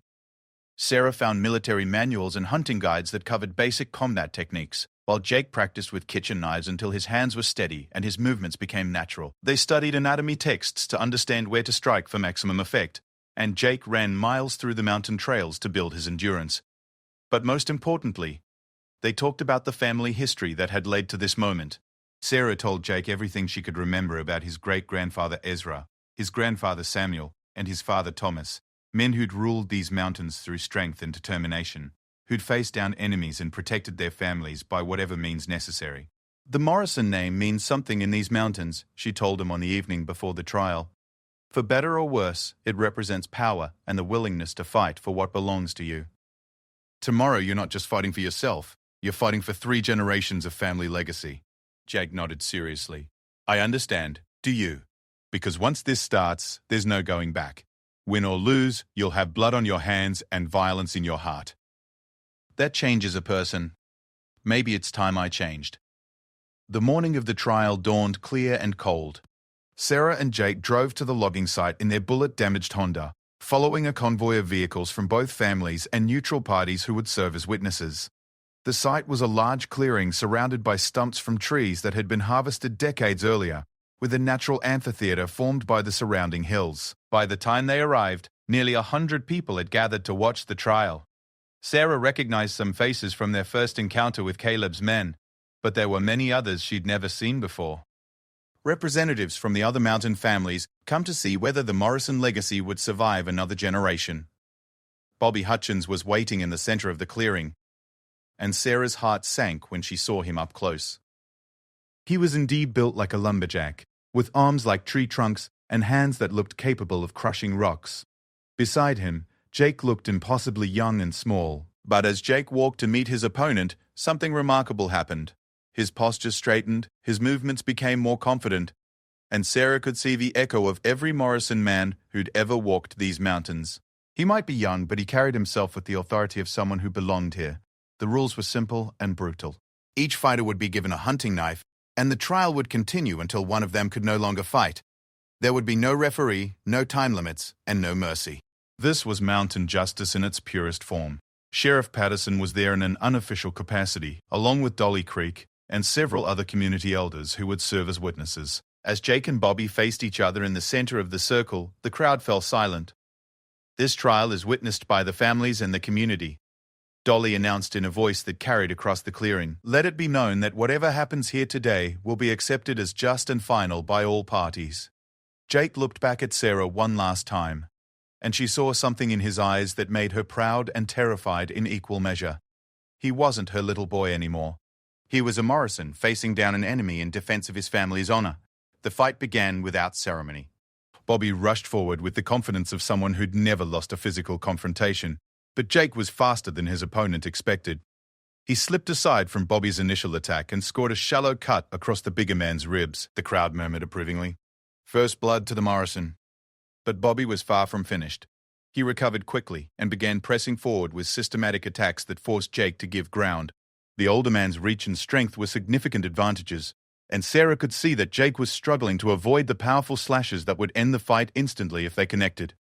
Sarah found military manuals and hunting guides that covered basic combat techniques, while Jake practiced with kitchen knives until his hands were steady and his movements became natural. They studied anatomy texts to understand where to strike for maximum effect, and Jake ran miles through the mountain trails to build his endurance. But most importantly, they talked about the family history that had led to this moment. Sarah told Jake everything she could remember about his great-grandfather Ezra, his grandfather Samuel, and his father Thomas, men who'd ruled these mountains through strength and determination, who'd faced down enemies and protected their families by whatever means necessary. The Morrison name means something in these mountains, she told him on the evening before the trial. For better or worse, it represents power and the willingness to fight for what belongs to you. Tomorrow you're not just fighting for yourself, you're fighting for 3 generations of family legacy. Jake nodded seriously. I understand. Do you? Because once this starts, there's no going back. Win or lose, you'll have blood on your hands and violence in your heart. That changes a person. Maybe it's time I changed. The morning of the trial dawned clear and cold. Sarah and Jake drove to the logging site in their bullet-damaged Honda, following a convoy of vehicles from both families and neutral parties who would serve as witnesses. The site was a large clearing surrounded by stumps from trees that had been harvested decades earlier, with a natural amphitheater formed by the surrounding hills. By the time they arrived, nearly 100 people had gathered to watch the trial. Sarah recognized some faces from their first encounter with Caleb's men, but there were many others she'd never seen before. Representatives from the other mountain families come to see whether the Morrison legacy would survive another generation. Bobby Hutchins was waiting in the center of the clearing, and Sarah's heart sank when she saw him up close. He was indeed built like a lumberjack, with arms like tree trunks and hands that looked capable of crushing rocks. Beside him, Jake looked impossibly young and small, but as Jake walked to meet his opponent, something remarkable happened. His posture straightened, his movements became more confident, and Sarah could see the echo of every Morrison man who'd ever walked these mountains. He might be young, but he carried himself with the authority of someone who belonged here. The rules were simple and brutal. Each fighter would be given a hunting knife, and the trial would continue until one of them could no longer fight. There would be no referee, no time limits, and no mercy. This was mountain justice in its purest form. Sheriff Patterson was there in an unofficial capacity, along with Dolly Creek and several other community elders who would serve as witnesses. As Jake and Bobby faced each other in the center of the circle, the crowd fell silent. This trial is witnessed by the families and the community. Dolly announced in a voice that carried across the clearing, "Let it be known that whatever happens here today will be accepted as just and final by all parties." Jake looked back at Sarah one last time, and she saw something in his eyes that made her proud and terrified in equal measure. He wasn't her little boy anymore. He was a Morrison facing down an enemy in defense of his family's honor. The fight began without ceremony. Bobby rushed forward with the confidence of someone who'd never lost a physical confrontation, but Jake was faster than his opponent expected. He slipped aside from Bobby's initial attack and scored a shallow cut across the bigger man's ribs, the crowd murmured approvingly. First blood to the Morrison. But Bobby was far from finished. He recovered quickly and began pressing forward with systematic attacks that forced Jake to give ground. The older man's reach and strength were significant advantages, and Sarah could see that Jake was struggling to avoid the powerful slashes that would end the fight instantly if they connected.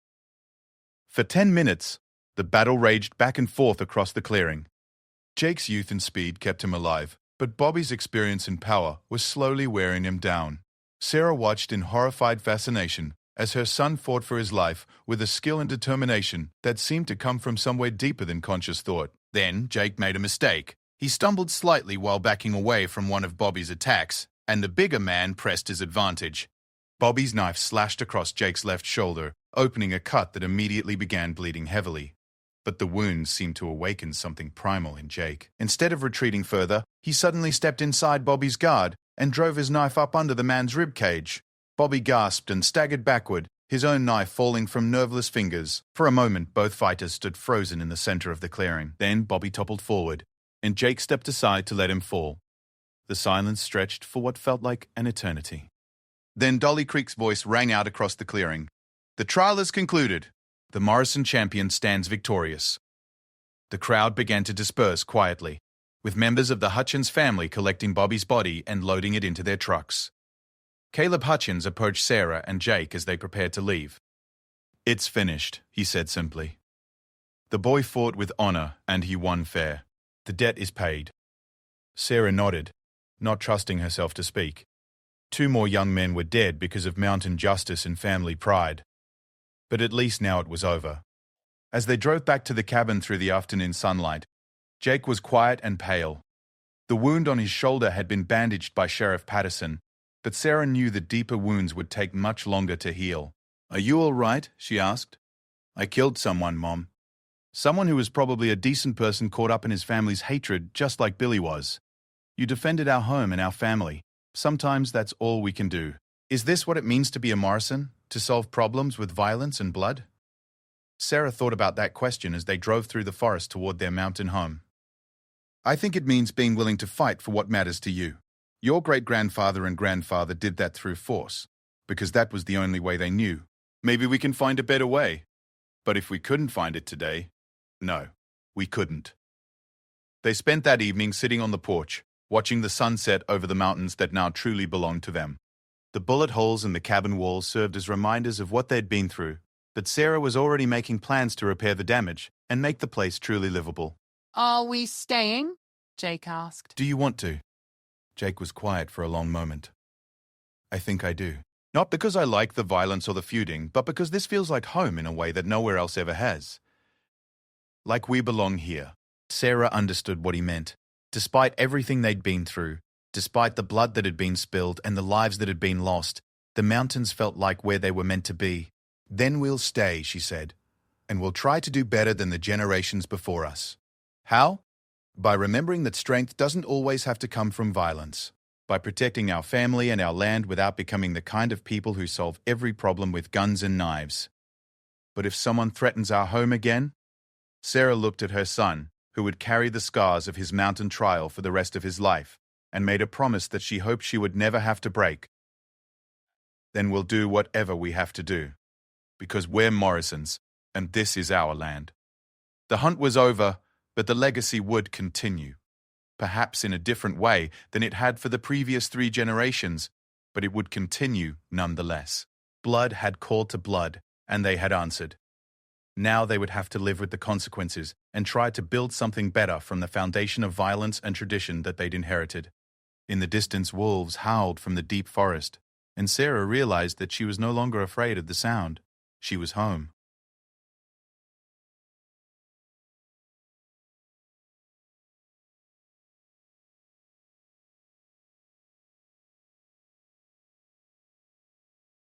For 10 minutes, the battle raged back and forth across the clearing. Jake's youth and speed kept him alive, but Bobby's experience and power was slowly wearing him down. Sarah watched in horrified fascination as her son fought for his life with a skill and determination that seemed to come from somewhere deeper than conscious thought. Then Jake made a mistake. He stumbled slightly while backing away from one of Bobby's attacks, and the bigger man pressed his advantage. Bobby's knife slashed across Jake's left shoulder, opening a cut that immediately began bleeding heavily. But the wound seemed to awaken something primal in Jake. Instead of retreating further, he suddenly stepped inside Bobby's guard and drove his knife up under the man's ribcage. Bobby gasped and staggered backward, his own knife falling from nerveless fingers. For a moment, both fighters stood frozen in the center of the clearing. Then Bobby toppled forward, and Jake stepped aside to let him fall. The silence stretched for what felt like an eternity. Then Dolly Creek's voice rang out across the clearing. The trial is concluded. The Morrison champion stands victorious. The crowd began to disperse quietly, with members of the Hutchins family collecting Bobby's body and loading it into their trucks. Caleb Hutchins approached Sarah and Jake as they prepared to leave. It's finished, he said simply. The boy fought with honor, and he won fair. The debt is paid. Sarah nodded, not trusting herself to speak. 2 more young men were dead because of mountain justice and family pride. But at least now it was over. As they drove back to the cabin through the afternoon sunlight, Jake was quiet and pale. The wound on his shoulder had been bandaged by Sheriff Patterson, but Sarah knew that deeper wounds would take much longer to heal. "Are you all right?" she asked. "I killed someone, Mom. Someone who was probably a decent person caught up in his family's hatred, just like Billy was. You defended our home and our family. Sometimes that's all we can do." Is this what it means to be a Morrison? To solve problems with violence and blood? Sarah thought about that question as they drove through the forest toward their mountain home. "I think it means being willing to fight for what matters to you. Your great-grandfather and grandfather did that through force, because that was the only way they knew. Maybe we can find a better way. But if we couldn't find it today, no, we couldn't." They spent that evening sitting on the porch, watching the sunset over the mountains that now truly belonged to them. The bullet holes in the cabin walls served as reminders of what they'd been through, but Sarah was already making plans to repair the damage and make the place truly livable. "Are we staying?" Jake asked. "Do you want to?" Jake was quiet for a long moment. "I think I do. Not because I like the violence or the feuding, but because this feels like home in a way that nowhere else ever has. Like we belong here." Sarah understood what he meant. Despite everything they'd been through, despite the blood that had been spilled and the lives that had been lost, the mountains felt like where they were meant to be. "Then we'll stay," she said, "and we'll try to do better than the generations before us." How? By remembering that strength doesn't always have to come from violence. By protecting our family and our land without becoming the kind of people who solve every problem with guns and knives. But if someone threatens our home again? Sarah looked at her son, who would carry the scars of his mountain trial for the rest of his life, and made a promise that she hoped she would never have to break. "Then we'll do whatever we have to do. Because we're Morrisons, and this is our land." The hunt was over, but the legacy would continue. Perhaps in a different way than it had for the previous 3 generations, but it would continue nonetheless. Blood had called to blood, and they had answered. Now they would have to live with the consequences and try to build something better from the foundation of violence and tradition that they'd inherited. In the distance, wolves howled from the deep forest, and Sarah realized that she was no longer afraid of the sound. She was home.